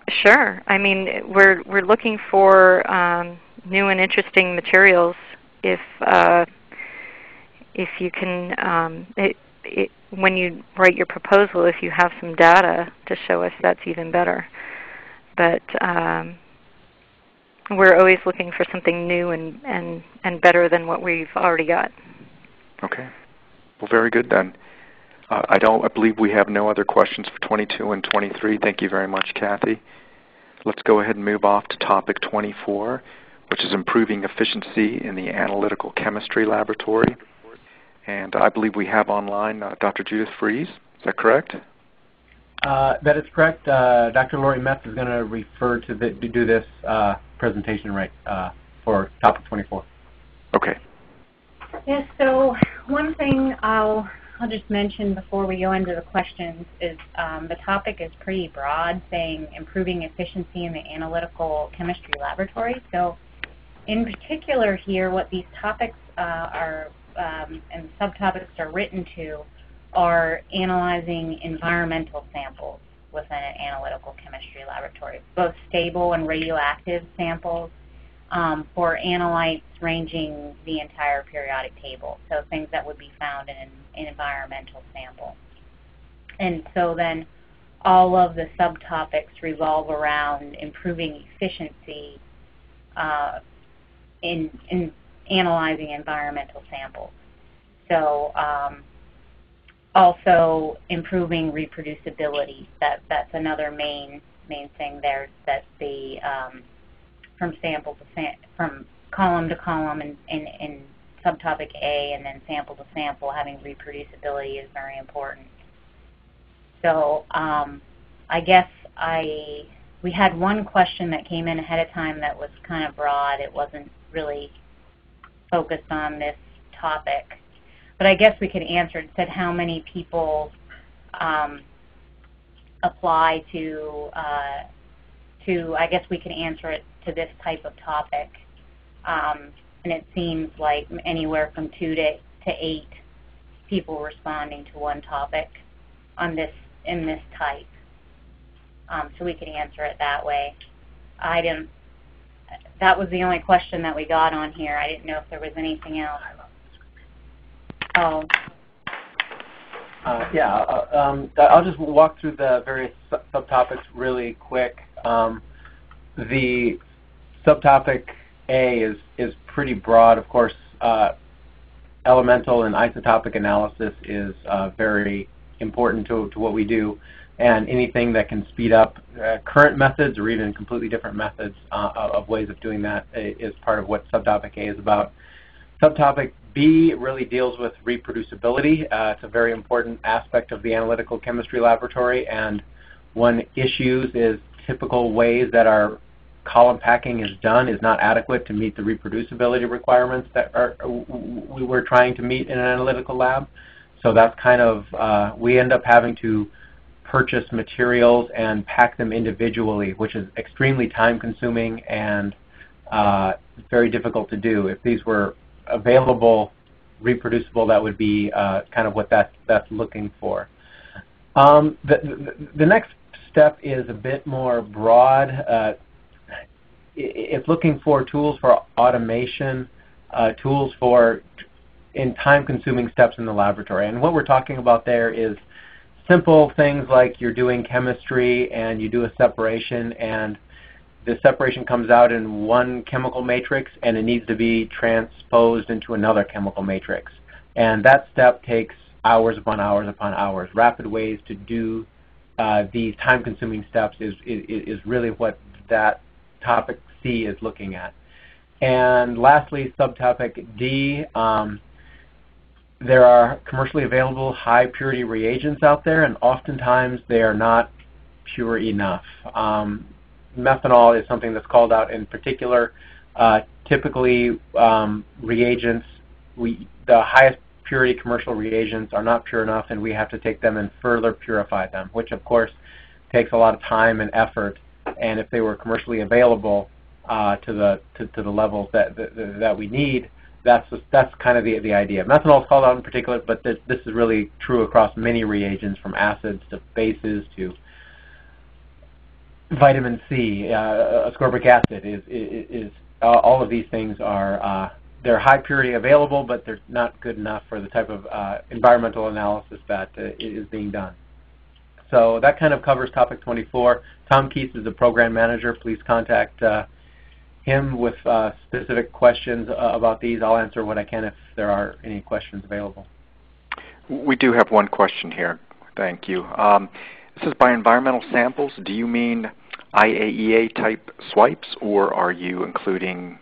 Sure. I mean, we're looking for new and interesting materials. If you can, when you write your proposal, if you have some data to show us, that's even better. But we're always looking for something new and better than what we've already got. Okay. Well, very good then. I believe we have no other questions for 22 and 23. Thank you very much, Kathy. Let's go ahead and move off to topic 24, which is improving efficiency in the analytical chemistry laboratory. And I believe we have online Dr. Judith Fries. Is that correct? That is correct. Dr. Lori Metz is going to refer to do this presentation for topic 24. Okay. Yes, so one thing I'll just mention before we go into the questions is the topic is pretty broad, saying improving efficiency in the analytical chemistry laboratory. So in particular here, what these topics are and subtopics are written to are analyzing environmental samples within an analytical chemistry laboratory, both stable and radioactive samples for analytes ranging the entire periodic table, so things that would be found in an environmental sample. And so then all of the subtopics revolve around improving efficiency in analyzing environmental samples. So also improving reproducibility. That's another main thing there. That the from column to column in subtopic A and then sample to sample, having reproducibility is very important. So I guess we had one question that came in ahead of time that was kind of broad. It wasn't really focused on this topic. But I guess we could answer it. It said how many people apply to, I guess we could answer it to this type of topic. And it seems like anywhere from 2 to 8 people responding to one topic in this type. So we could answer it that way. That was the only question that we got on here. I didn't know if there was anything else. Oh. I'll just walk through the various subtopics really quick. The subtopic A is pretty broad. Of course, elemental and isotopic analysis is very important to what we do, and anything that can speed up current methods or even completely different methods of ways of doing that is part of what subtopic A is about. Subtopic B really deals with reproducibility. It's a very important aspect of the analytical chemistry laboratory, and one issue is typical ways that our column packing is done is not adequate to meet the reproducibility requirements that we're trying to meet in an analytical lab. So that's kind of, we end up having to purchase materials and pack them individually, which is extremely time consuming and very difficult to do. If these were available, reproducible, that would be kind of what that's looking for. The next step is a bit more broad. It's looking for tools for automation, tools for in time-consuming steps in the laboratory. And what we're talking about there is simple things like you're doing chemistry and you do a separation, and the separation comes out in one chemical matrix and it needs to be transposed into another chemical matrix. And that step takes hours upon hours upon hours. Rapid ways to do these time-consuming steps is really what that topic C is looking at. And lastly, subtopic D, there are commercially available high-purity reagents out there, and oftentimes they are not pure enough. Methanol is something that's called out in particular. Typically, reagents, the highest purity commercial reagents are not pure enough, and we have to take them and further purify them, which of course takes a lot of time and effort. And if they were commercially available to the levels that we need, that's kind of the idea. Methanol is called out in particular, but this is really true across many reagents, from acids to bases to vitamin C, ascorbic acid. Is all of these things are they're high purity available, but they're not good enough for the type of environmental analysis that is being done. So that kind of covers topic 24. Tom Keith is the program manager. Please contact him with specific questions about these. I'll answer what I can if there are any questions available. We do have one question here. Thank you. This is by environmental samples. Do you mean IAEA type swipes, or are you including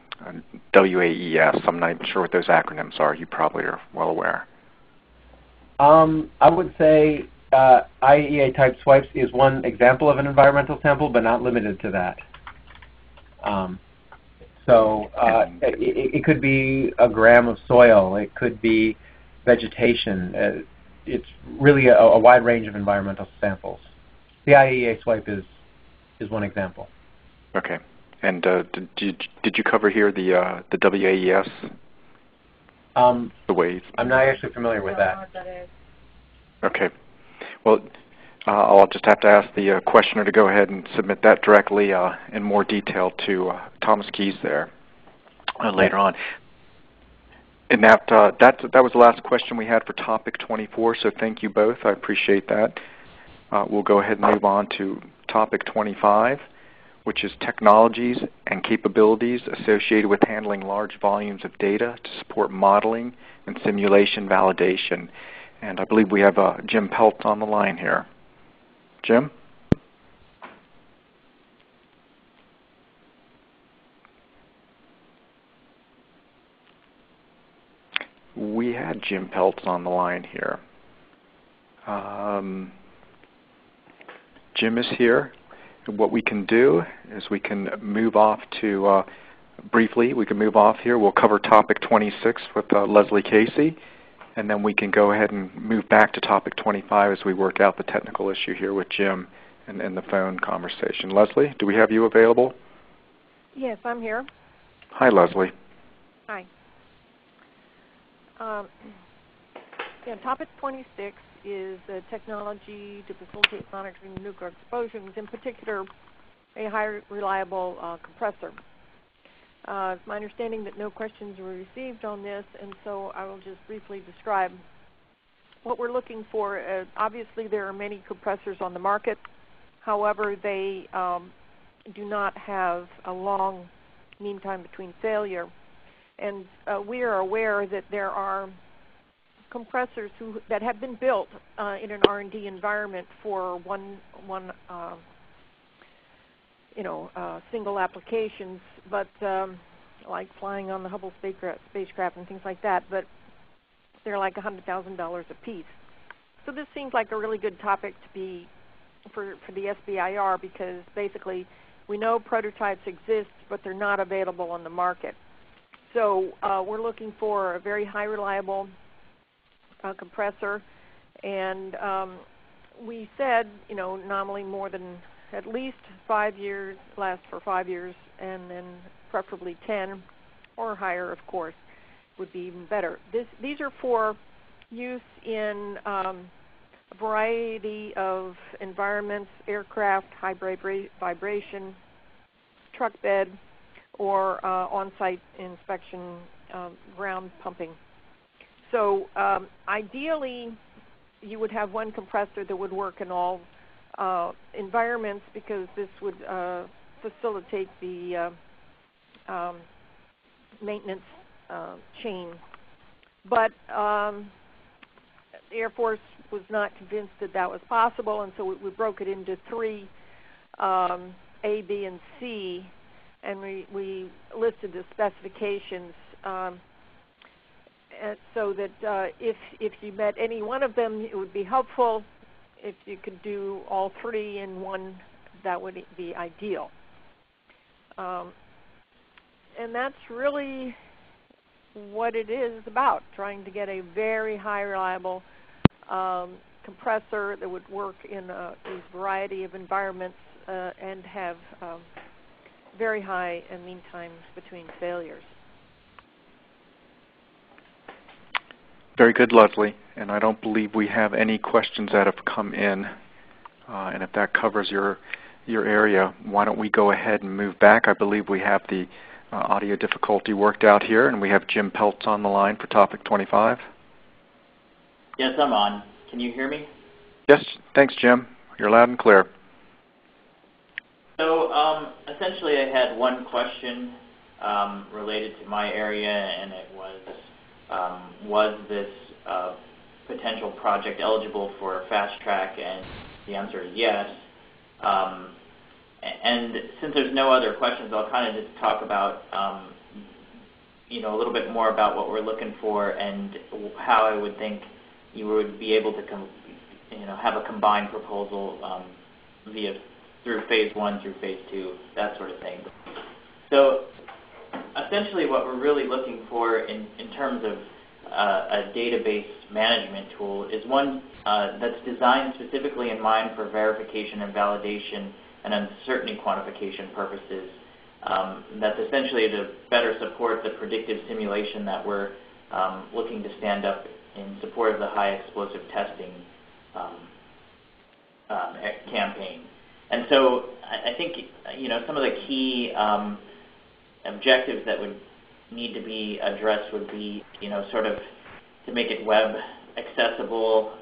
WAES? I'm not even sure what those acronyms are. You probably are well aware. I would say IAEA type swipes is one example of an environmental sample, but not limited to that. It could be a gram of soil. It could be vegetation. It's really a wide range of environmental samples. The IAEA swipe is one example. Okay. And did you cover here the WAES? The ways? I'm not actually familiar with that. I don't know what that is. Okay. Well, I'll just have to ask the questioner to go ahead and submit that directly in more detail to Thomas Keys there later on. And that was the last question we had for topic 24, so thank you both. I appreciate that. We'll go ahead and move on to topic 25, which is technologies and capabilities associated with handling large volumes of data to support modeling and simulation validation. And I believe we have Jim Pelt on the line here. Jim? We had Jim Peltz on the line here. Jim is here. What we can do is we can move off to, briefly, we can move off here. We'll cover topic 26 with Leslie Casey, and then we can go ahead and move back to topic 25 as we work out the technical issue here with Jim and the phone conversation. Leslie, do we have you available? Yes, I'm here. Hi, Leslie. Hi. Topic 26 is the technology to facilitate monitoring nuclear explosions, in particular a high reliable compressor. It's my understanding that no questions were received on this, and so I will just briefly describe what we're looking for. Obviously, there are many compressors on the market. However, they do not have a long mean time between failure. And we are aware that there are compressors that have been built in an R&D environment for one single applications, but like flying on the Hubble spacecraft and things like that. But they're like $100,000 a piece. So this seems like a really good topic to be for the SBIR, because basically we know prototypes exist, but they're not available on the market. So we're looking for a very high reliable compressor, and we said, nominally more than at least 5 years, last for 5 years, and then preferably 10 or higher, of course, would be even better. These are for use in a variety of environments: aircraft, high vibration, truck bed, or on-site inspection, ground pumping. So ideally, you would have one compressor that would work in all environments, because this would facilitate the maintenance chain. But the Air Force was not convinced that that was possible, and so we broke it into 3, A, B, and C, and we listed the specifications so that if you met any one of them, it would be helpful. If you could do all 3 in one, that would be ideal. And that's really what it is about, trying to get a very high reliable compressor that would work in a variety of environments and have very high mean times between failures. Very good, Leslie. And I don't believe we have any questions that have come in. And if that covers your area, why don't we go ahead and move back? I believe we have the audio difficulty worked out here, and we have Jim Peltz on the line for topic 25. Yes, I'm on. Can you hear me? Yes, thanks, Jim. You're loud and clear. So essentially I had one question related to my area, and it was this potential project eligible for a fast track? And the answer is yes. And since there's no other questions, I'll kind of just talk about a little bit more about what we're looking for and how I would think you would be able to have a combined proposal through phase 1 through phase 2, that sort of thing. So essentially what we're really looking for in terms of a database management tool is one that's designed specifically in mind for verification and validation and uncertainty quantification purposes. That's essentially to better support the predictive simulation that we're looking to stand up in support of the high explosive testing campaign. And so I think some of the key objectives that would need to be addressed would be sort of to make it web accessible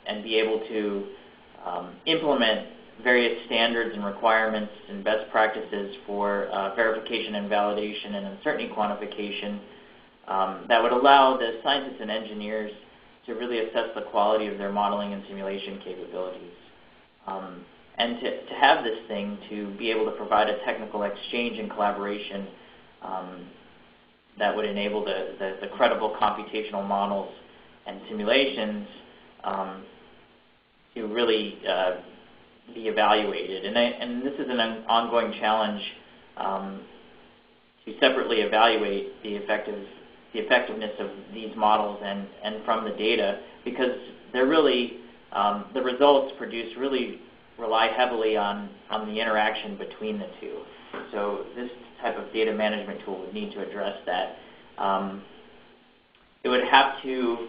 and be able to implement various standards and requirements and best practices for verification and validation and uncertainty quantification that would allow the scientists and engineers to really assess the quality of their modeling and simulation capabilities. And to have this thing to be able to provide a technical exchange and collaboration that would enable the credible computational models and simulations to really be evaluated. And this is an ongoing challenge to separately evaluate the effectiveness of these models and from the data, because they're really the results produced really rely heavily on the interaction between the two. So this type of data management tool would need to address that. It would have to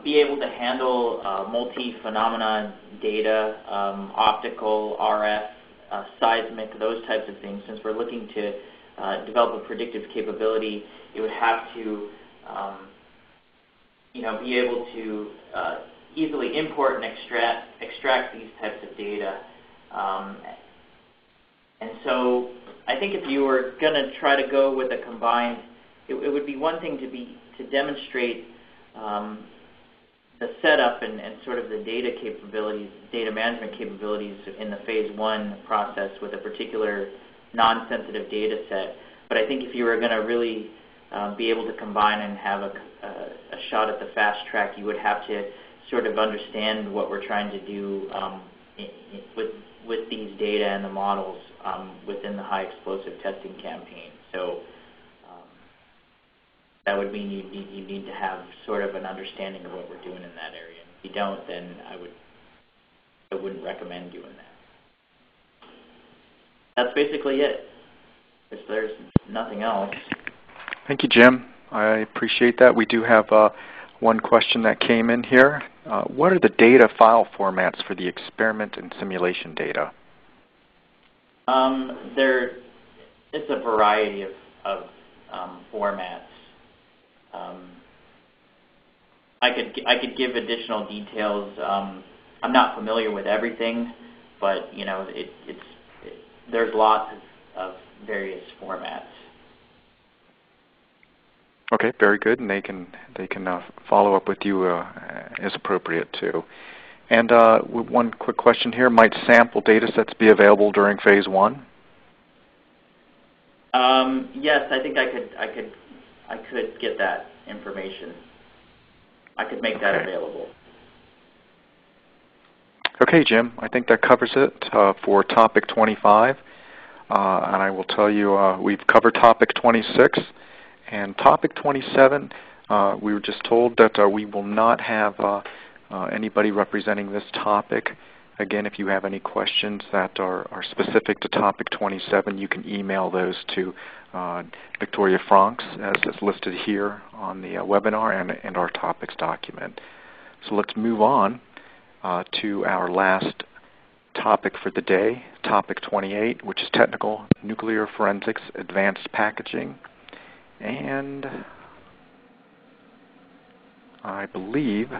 be able to handle multi-phenomena data, optical, RF, seismic, those types of things. Since we're looking to develop a predictive capability, it would have to be able to easily import and extract these types of data. And so I think if you were going to try to go with a combined, it would be one thing to demonstrate the setup and sort of the data capabilities, data management capabilities in the phase 1 process with a particular non-sensitive data set. But I think if you were going to really be able to combine and have a shot at the fast track, you would have to sort of understand what we're trying to do with these data and the models within the high explosive testing campaign. So that would mean you need to have sort of an understanding of what we're doing in that area. And if you don't, then I wouldn't recommend doing that. That's basically it. If there's nothing else. Thank you, Jim. I appreciate that. We do have one question that came in here. What are the data file formats for the experiment and simulation data? It's a variety of formats. I could give additional details. I'm not familiar with everything, but there's lots of various formats. Okay, very good, and they can follow up with you as appropriate too. And one quick question here: might sample data sets be available during phase 1? Yes, I think I could get that information. I could make that available. Okay, Jim, I think that covers it for topic 25. And I will tell you we've covered topic 26. And topic 27, we were just told that we will not have anybody representing this topic. Again, if you have any questions that are specific to topic 27, you can email those to Victoria Franks, as is listed here on the webinar and our topics document. So let's move on to our last topic for the day, topic 28, which is technical nuclear forensics advanced packaging. And I believe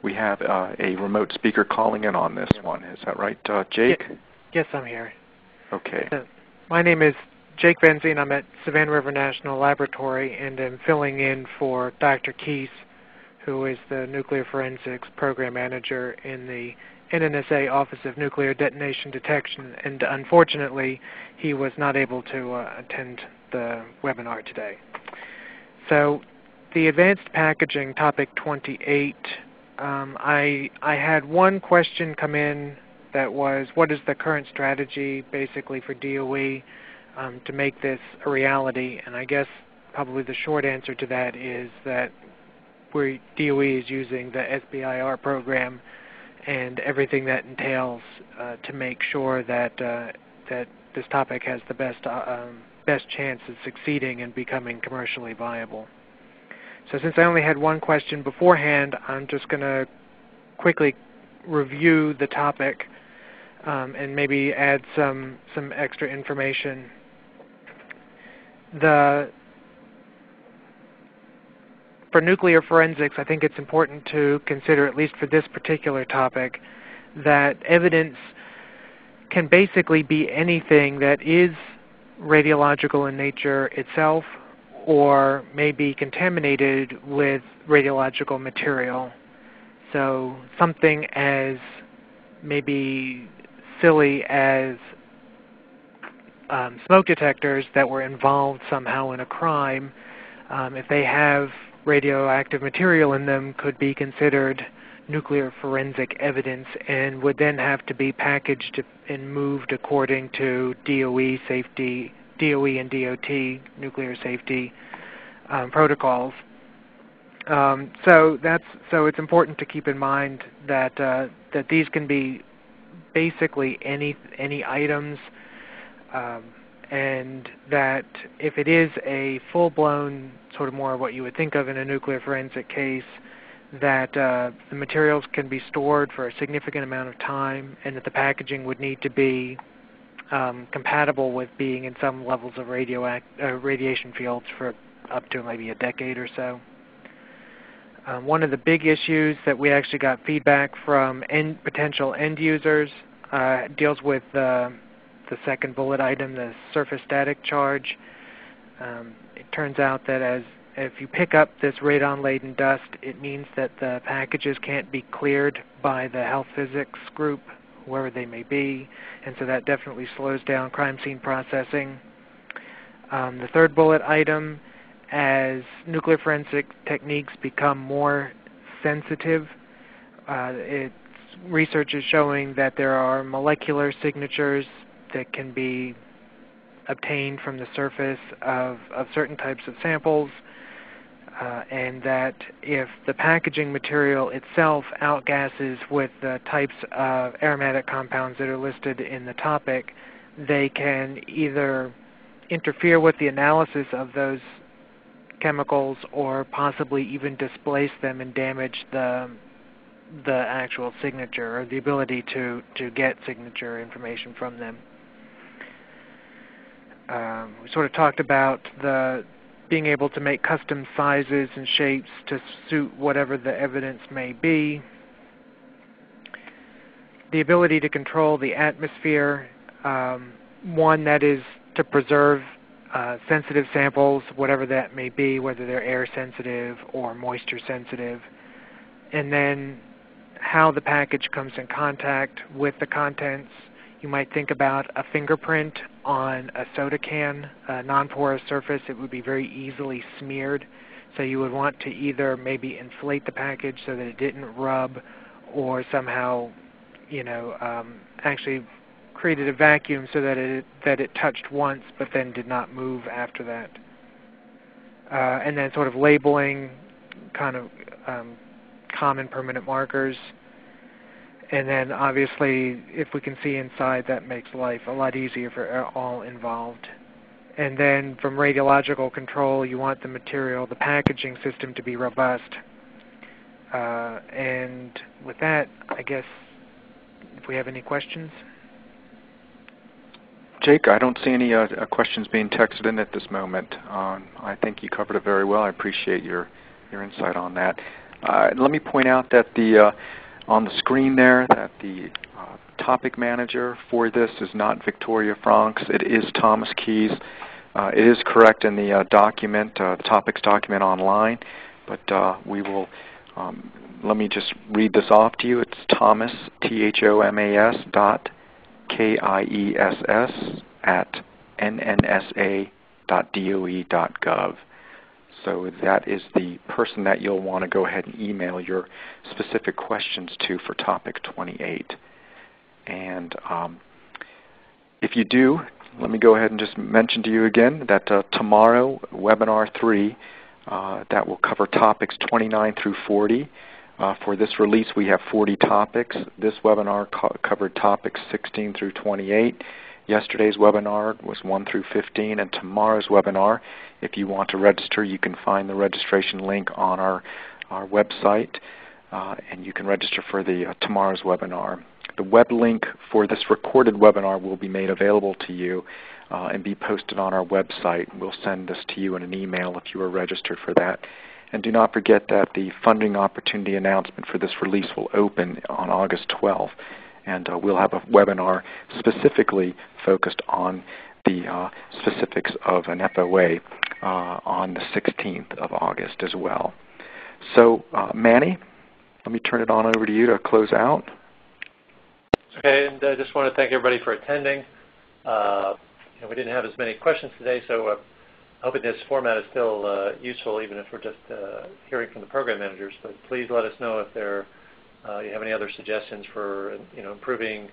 we have a remote speaker calling in on this one. Is that right, Jake? Yes, I'm here. Okay. My name is Jake Benzine. I'm at Savannah River National Laboratory, and I'm filling in for Dr. Keese, who is the Nuclear Forensics Program Manager in the NNSA Office of Nuclear Detonation Detection, and unfortunately, he was not able to attend the webinar today. So, the advanced packaging, topic 28, I had one question come in that was, what is the current strategy basically for DOE to make this a reality? And I guess probably the short answer to that is that DOE is using the SBIR program and everything that entails to make sure that that this topic has the best chance of succeeding and becoming commercially viable. So since I only had one question beforehand, I'm just going to quickly review the topic and maybe add some extra information. For nuclear forensics, I think it's important to consider, at least for this particular topic, that evidence can basically be anything that is radiological in nature itself or may be contaminated with radiological material. So something as maybe silly as smoke detectors that were involved somehow in a crime, if they have radioactive material in them, could be considered nuclear forensic evidence and would then have to be packaged and moved according to DOE and DOT nuclear safety protocols. So it's important to keep in mind that that these can be basically any items, and that if it is a full-blown sort of more what you would think of in a nuclear forensic case, that the materials can be stored for a significant amount of time, and that the packaging would need to be compatible with being in some levels of radiation fields for up to maybe a decade or so. One of the big issues that we actually got feedback from potential end users deals with the second bullet item, the surface static charge. It turns out that if you pick up this radon-laden dust, it means that the packages can't be cleared by the health physics group, whoever they may be, and so that definitely slows down crime scene processing. The third bullet item, as nuclear forensic techniques become more sensitive, research is showing that there are molecular signatures that can be obtained from the surface of certain types of samples, and that if the packaging material itself outgasses with the types of aromatic compounds that are listed in the topic, they can either interfere with the analysis of those chemicals or possibly even displace them and damage the actual signature or the ability to get signature information from them. We sort of talked about being able to make custom sizes and shapes to suit whatever the evidence may be. The ability to control the atmosphere, one that is to preserve sensitive samples, whatever that may be, whether they're air sensitive or moisture sensitive, and then how the package comes in contact with the contents. You might think about a fingerprint on a soda can, a non-porous surface. It would be very easily smeared, so you would want to either maybe inflate the package so that it didn't rub, or somehow, actually created a vacuum so that it touched once but then did not move after that. And then sort of labeling, kind of common permanent markers. And then obviously if we can see inside, that makes life a lot easier for all involved. And then from radiological control, you want the material, the packaging system to be robust. And with that, I guess, if we have any questions. Jake, I don't see any questions being texted in at this moment. I think you covered it very well. I appreciate your insight on that. Let me point out that on the screen there that the topic manager for this is not Victoria Franks. It is Thomas Keys. It is correct in the document, the topics document online, but we will. Let me just read this off to you. It's Thomas, Thomas, KIESS at nnsa.doe.gov. So that is the person that you'll want to go ahead and email your specific questions to for topic 28. And if you do, let me go ahead and just mention to you again that tomorrow, webinar 3, that will cover topics 29 through 40. For this release, we have 40 topics. This webinar covered topics 16 through 28. Yesterday's webinar was 1 through 15, and tomorrow's webinar, if you want to register, you can find the registration link on our website, and you can register for the tomorrow's webinar. The web link for this recorded webinar will be made available to you and be posted on our website. We'll send this to you in an email if you are registered for that. And do not forget that the funding opportunity announcement for this release will open on August 12th. And we'll have a webinar specifically focused on the specifics of an FOA on the 16th of August as well. So, Manny, let me turn it on over to you to close out. Okay, and I just want to thank everybody for attending. We didn't have as many questions today, so hoping this format is still useful, even if we're just hearing from the program managers. But please let us know if you have any other suggestions for improving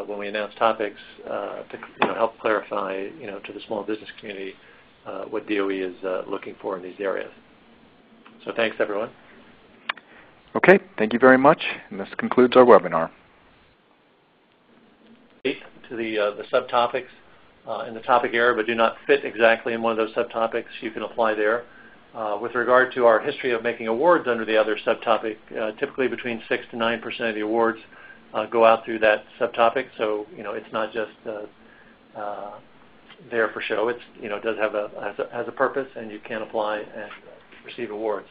when we announce topics to help clarify to the small business community what DOE is looking for in these areas. So thanks, everyone. Okay, thank you very much, and this concludes our webinar. To the subtopics in the topic area, but do not fit exactly in one of those subtopics, you can apply there. With regard to our history of making awards under the other subtopic, typically between 6 to 9% of the awards go out through that subtopic. So it's not just there for show. It's it does has a purpose, and you can apply and receive awards.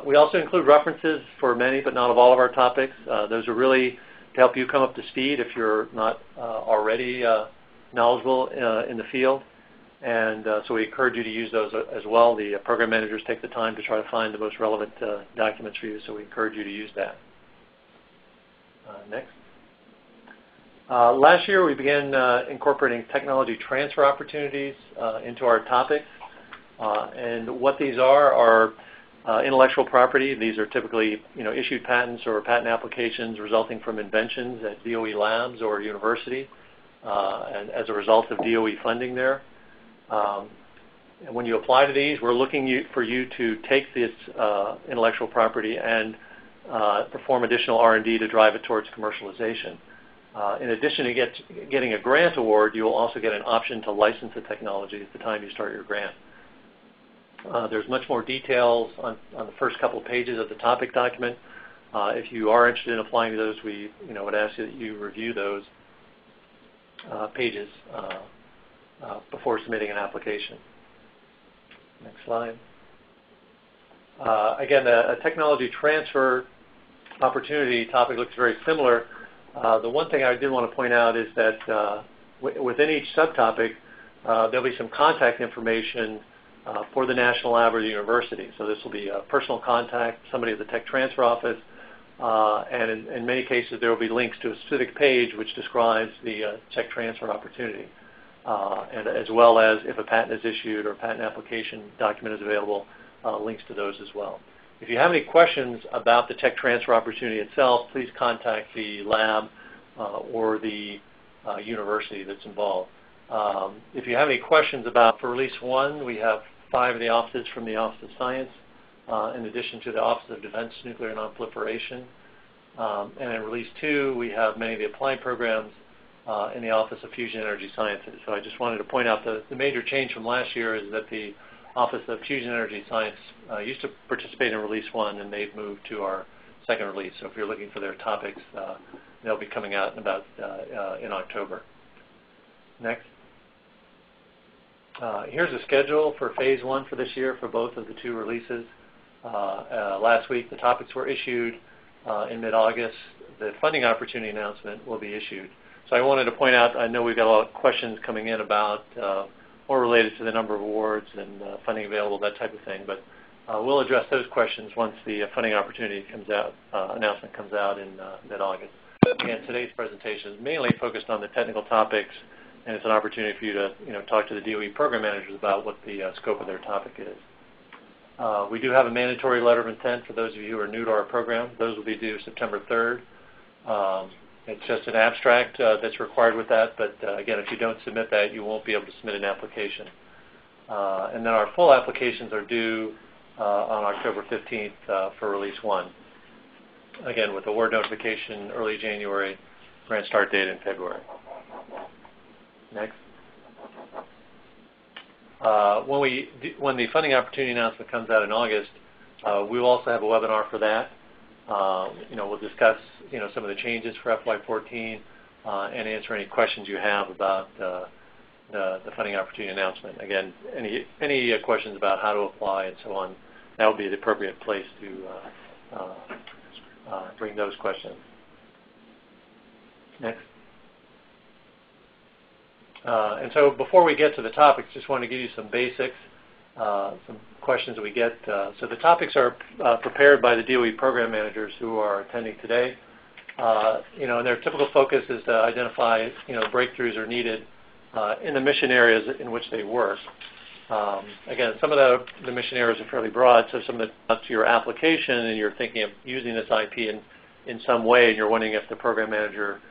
We also include references for many, but not of all of our topics. Those are really to help you come up to speed if you're not already knowledgeable in the field. And so we encourage you to use those as well. The program managers take the time to try to find the most relevant documents for you, so we encourage you to use that. Next. Last year we began incorporating technology transfer opportunities into our topics. And what these are intellectual property. These are typically issued patents or patent applications resulting from inventions at DOE labs or university and as a result of DOE funding there. And when you apply to these, we're looking for you to take this intellectual property and perform additional R&D to drive it towards commercialization. In addition to getting a grant award, you will also get an option to license the technology at the time you start your grant. There's much more details on the first couple of pages of the topic document. If you are interested in applying to those, we would ask you that you review those pages before submitting an application. Next slide. Again, a technology transfer opportunity topic looks very similar. The one thing I did want to point out is that within each subtopic, there'll be some contact information for the national lab or the university. So this will be a personal contact, somebody at the tech transfer office, and in many cases there will be links to a specific page which describes the tech transfer opportunity, and as well as if a patent is issued or a patent application document is available, links to those as well. If you have any questions about the tech transfer opportunity itself, please contact the lab or the university that's involved. If you have any questions about, for Release 1, we have 5 of the offices from the Office of Science, in addition to the Office of Defense, Nuclear Nonproliferation. And in Release 2, we have many of the applied programs in the Office of Fusion Energy Sciences. So I just wanted to point out the major change from last year is that the Office of Fusion Energy Science used to participate in Release 1, and they've moved to our second release. So if you're looking for their topics, they'll be coming out in October. Next. Here's a schedule for Phase 1 for this year for both of the two releases. Last week, the topics were issued in mid-August. The funding opportunity announcement will be issued. So I wanted to point out, I know we've got a lot of questions coming in about more related to the number of awards and funding available, that type of thing, but we'll address those questions once the funding opportunity comes out, announcement comes out in mid-August. Again, today's presentation is mainly focused on the technical topics, and it's an opportunity for you to talk to the DOE program managers about what the scope of their topic is. We do have a mandatory letter of intent for those of you who are new to our program. Those will be due September 3rd. It's just an abstract that's required with that, but again, if you don't submit that, you won't be able to submit an application. And then our full applications are due on October 15th for Release 1. Again, with award notification early January, grant start date in February. Next. When the funding opportunity announcement comes out in August, we will also have a webinar for that. We'll discuss some of the changes for FY14 and answer any questions you have about the funding opportunity announcement. Again, any questions about how to apply and so on, that would be the appropriate place to bring those questions. Next. And so before we get to the topics, just want to give you some basics, some questions that we get. So the topics are prepared by the DOE program managers who are attending today. And their typical focus is to identify, breakthroughs are needed in the mission areas in which they work. Again, some of the mission areas are fairly broad, so some of the to your application and you're thinking of using this IP in some way, and you're wondering if the program manager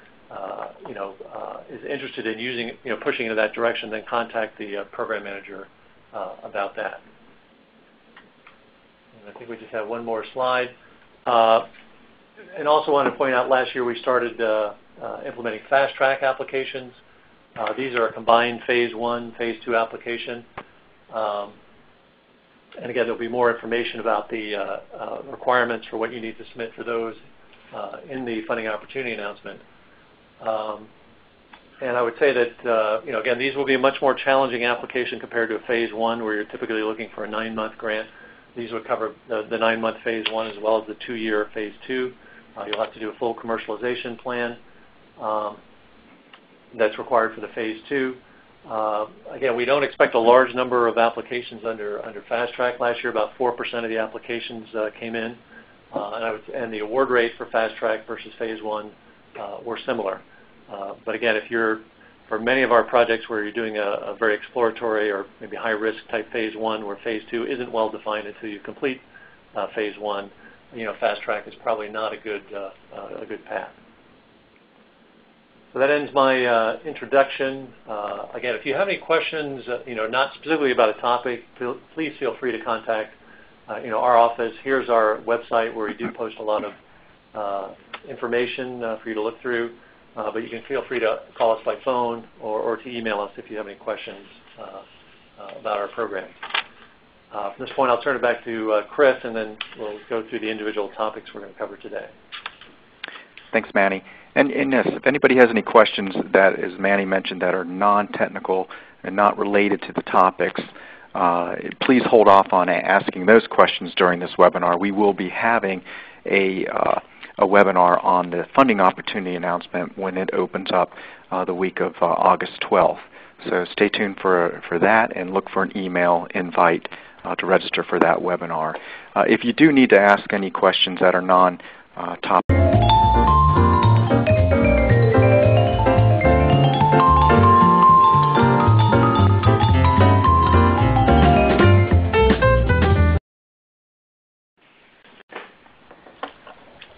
is interested in using, pushing into that direction, then contact the program manager about that. And I think we just have one more slide. And also want to point out, last year we started implementing fast track applications. These are a combined Phase 1, Phase 2 application. And again, there'll be more information about the requirements for what you need to submit for those in the funding opportunity announcement. And I would say that, again, these will be a much more challenging application compared to a Phase 1 where you're typically looking for a 9-month grant. These would cover the 9-month Phase 1 as well as the 2-year Phase 2. You'll have to do a full commercialization plan that's required for the Phase 2. Again, we don't expect a large number of applications under Fast Track. Last year, about 4% of the applications came in. And the award rate for Fast Track versus Phase 1 were similar. But again, for many of our projects where you're doing a very exploratory or maybe high-risk type Phase 1 where Phase 2 isn't well-defined until you complete Phase 1, Fast Track is probably not a good path. So that ends my introduction. Again, if you have any questions, not specifically about a topic, please feel free to contact our office. Here's our website where we do post a lot of information for you to look through. But you can feel free to call us by phone or to email us if you have any questions about our program. From this point, I'll turn it back to Chris, and then we'll go through the individual topics we're going to cover today. Thanks, Manny. And yes, if anybody has any questions that, as Manny mentioned, that are non-technical and not related to the topics, please hold off on asking those questions during this webinar. We will be having a webinar on the funding opportunity announcement when it opens up the week of August 12th. So stay tuned for that and look for an email invite to register for that webinar. If you do need to ask any questions that are non-topic,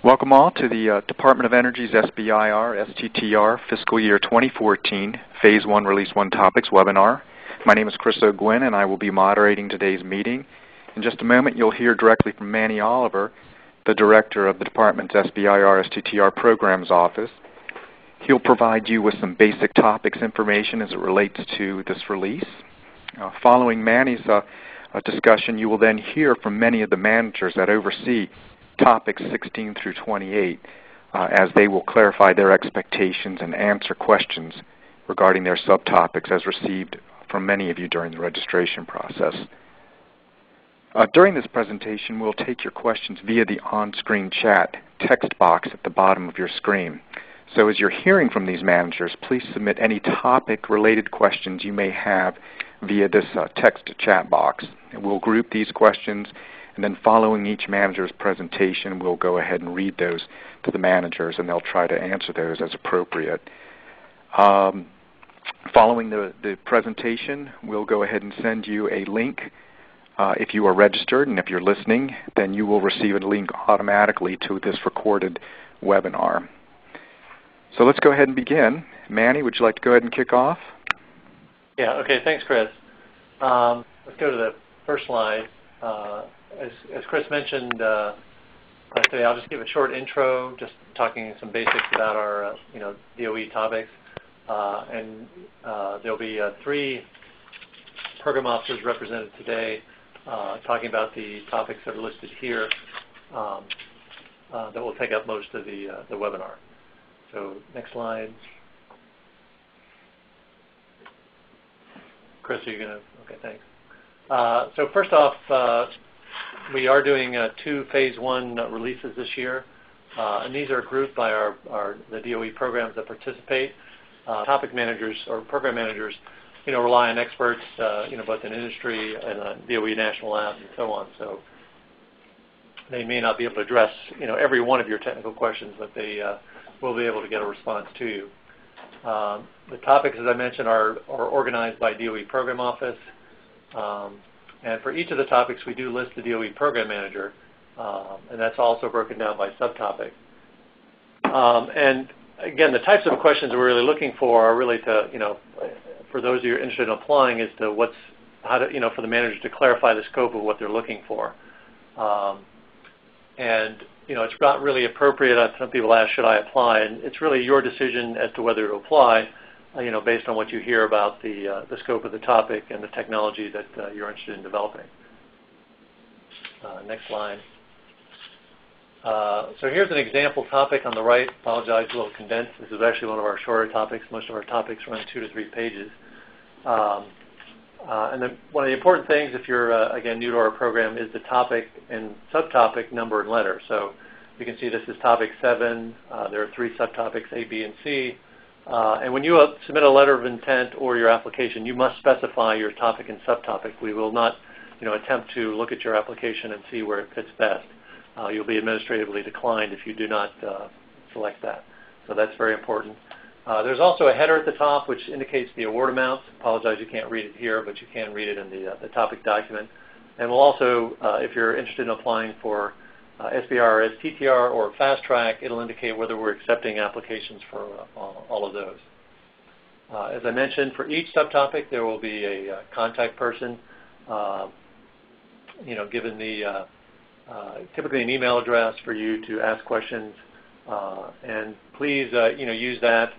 welcome all to the Department of Energy's SBIR, STTR Fiscal Year 2014 Phase 1 Release 1 Topics webinar. My name is Chris O'Gwyn, and I will be moderating today's meeting. In just a moment, you'll hear directly from Manny Oliver, the Director of the Department's SBIR, STTR Programs Office. He'll provide you with some basic topics information as it relates to this release. Following Manny's discussion, you will then hear from many of the managers that oversee topics 16 through 28 as they will clarify their expectations and answer questions regarding their subtopics as received from many of you during the registration process. During this presentation, we'll take your questions via the on-screen chat text box at the bottom of your screen. So as you're hearing from these managers, please submit any topic-related questions you may have via this text chat box. And we'll group these questions, and then following each manager's presentation, we'll go ahead and read those to the managers, and they'll try to answer those as appropriate. Following the presentation, we'll go ahead and send you a link. If you are registered and if you're listening, then you will receive a link automatically to this recorded webinar. So let's go ahead and begin. Manny, would you like to go ahead and kick off? Yeah, okay, thanks, Chris. Let's go to the first slide. As Chris mentioned today, I'll just give a short intro, just talking some basics about our DOE topics. There'll be 3 program officers represented today talking about the topics that are listed here that will take up most of the webinar. So next slide. Chris, are you going to? Okay, thanks. So first off, we are doing 2 Phase 1 releases this year, and these are grouped by the DOE programs that participate. Topic managers or program managers, rely on experts, both in industry and DOE national labs and so on. So they may not be able to address, every one of your technical questions, but they will be able to get a response to you. The topics, as I mentioned, are organized by DOE Program Office. And for each of the topics, we do list the DOE Program Manager, and that's also broken down by subtopic. And again, the types of questions we're really looking for are really to, for those of you who are interested in applying, is to for the manager to clarify the scope of what they're looking for. It's not really appropriate. Some people ask, should I apply? And it's really your decision as to whether to apply, based on what you hear about the scope of the topic and the technology that you're interested in developing. Next slide. So here's an example topic on the right. Apologize, a little condensed. This is actually one of our shorter topics. Most of our topics run 2 to 3 pages. And then one of the important things, if you're, again, new to our program, is the topic and subtopic number and letter. So you can see this is topic 7. There are 3 subtopics, A, B, and C. And when you submit a letter of intent or your application, you must specify your topic and subtopic. We will not attempt to look at your application and see where it fits best. You'll be administratively declined if you do not select that. So that's very important. There's also a header at the top which indicates the award amounts. Apologize, you can't read it here, but you can read it in the topic document. And we'll also, if you're interested in applying for SBR, STTR, or Fast Track, it'll indicate whether we're accepting applications for all of those. As I mentioned, for each subtopic, there will be a contact person, given the typically an email address for you to ask questions, and please, use that.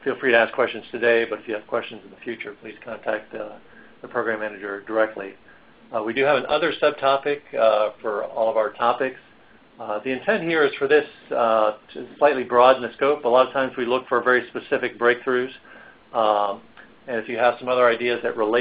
Feel free to ask questions today, but if you have questions in the future, please contact the program manager directly. We do have an other subtopic for all of our topics. The intent here is for this to slightly broaden the scope. A lot of times we look for very specific breakthroughs, and if you have some other ideas that relate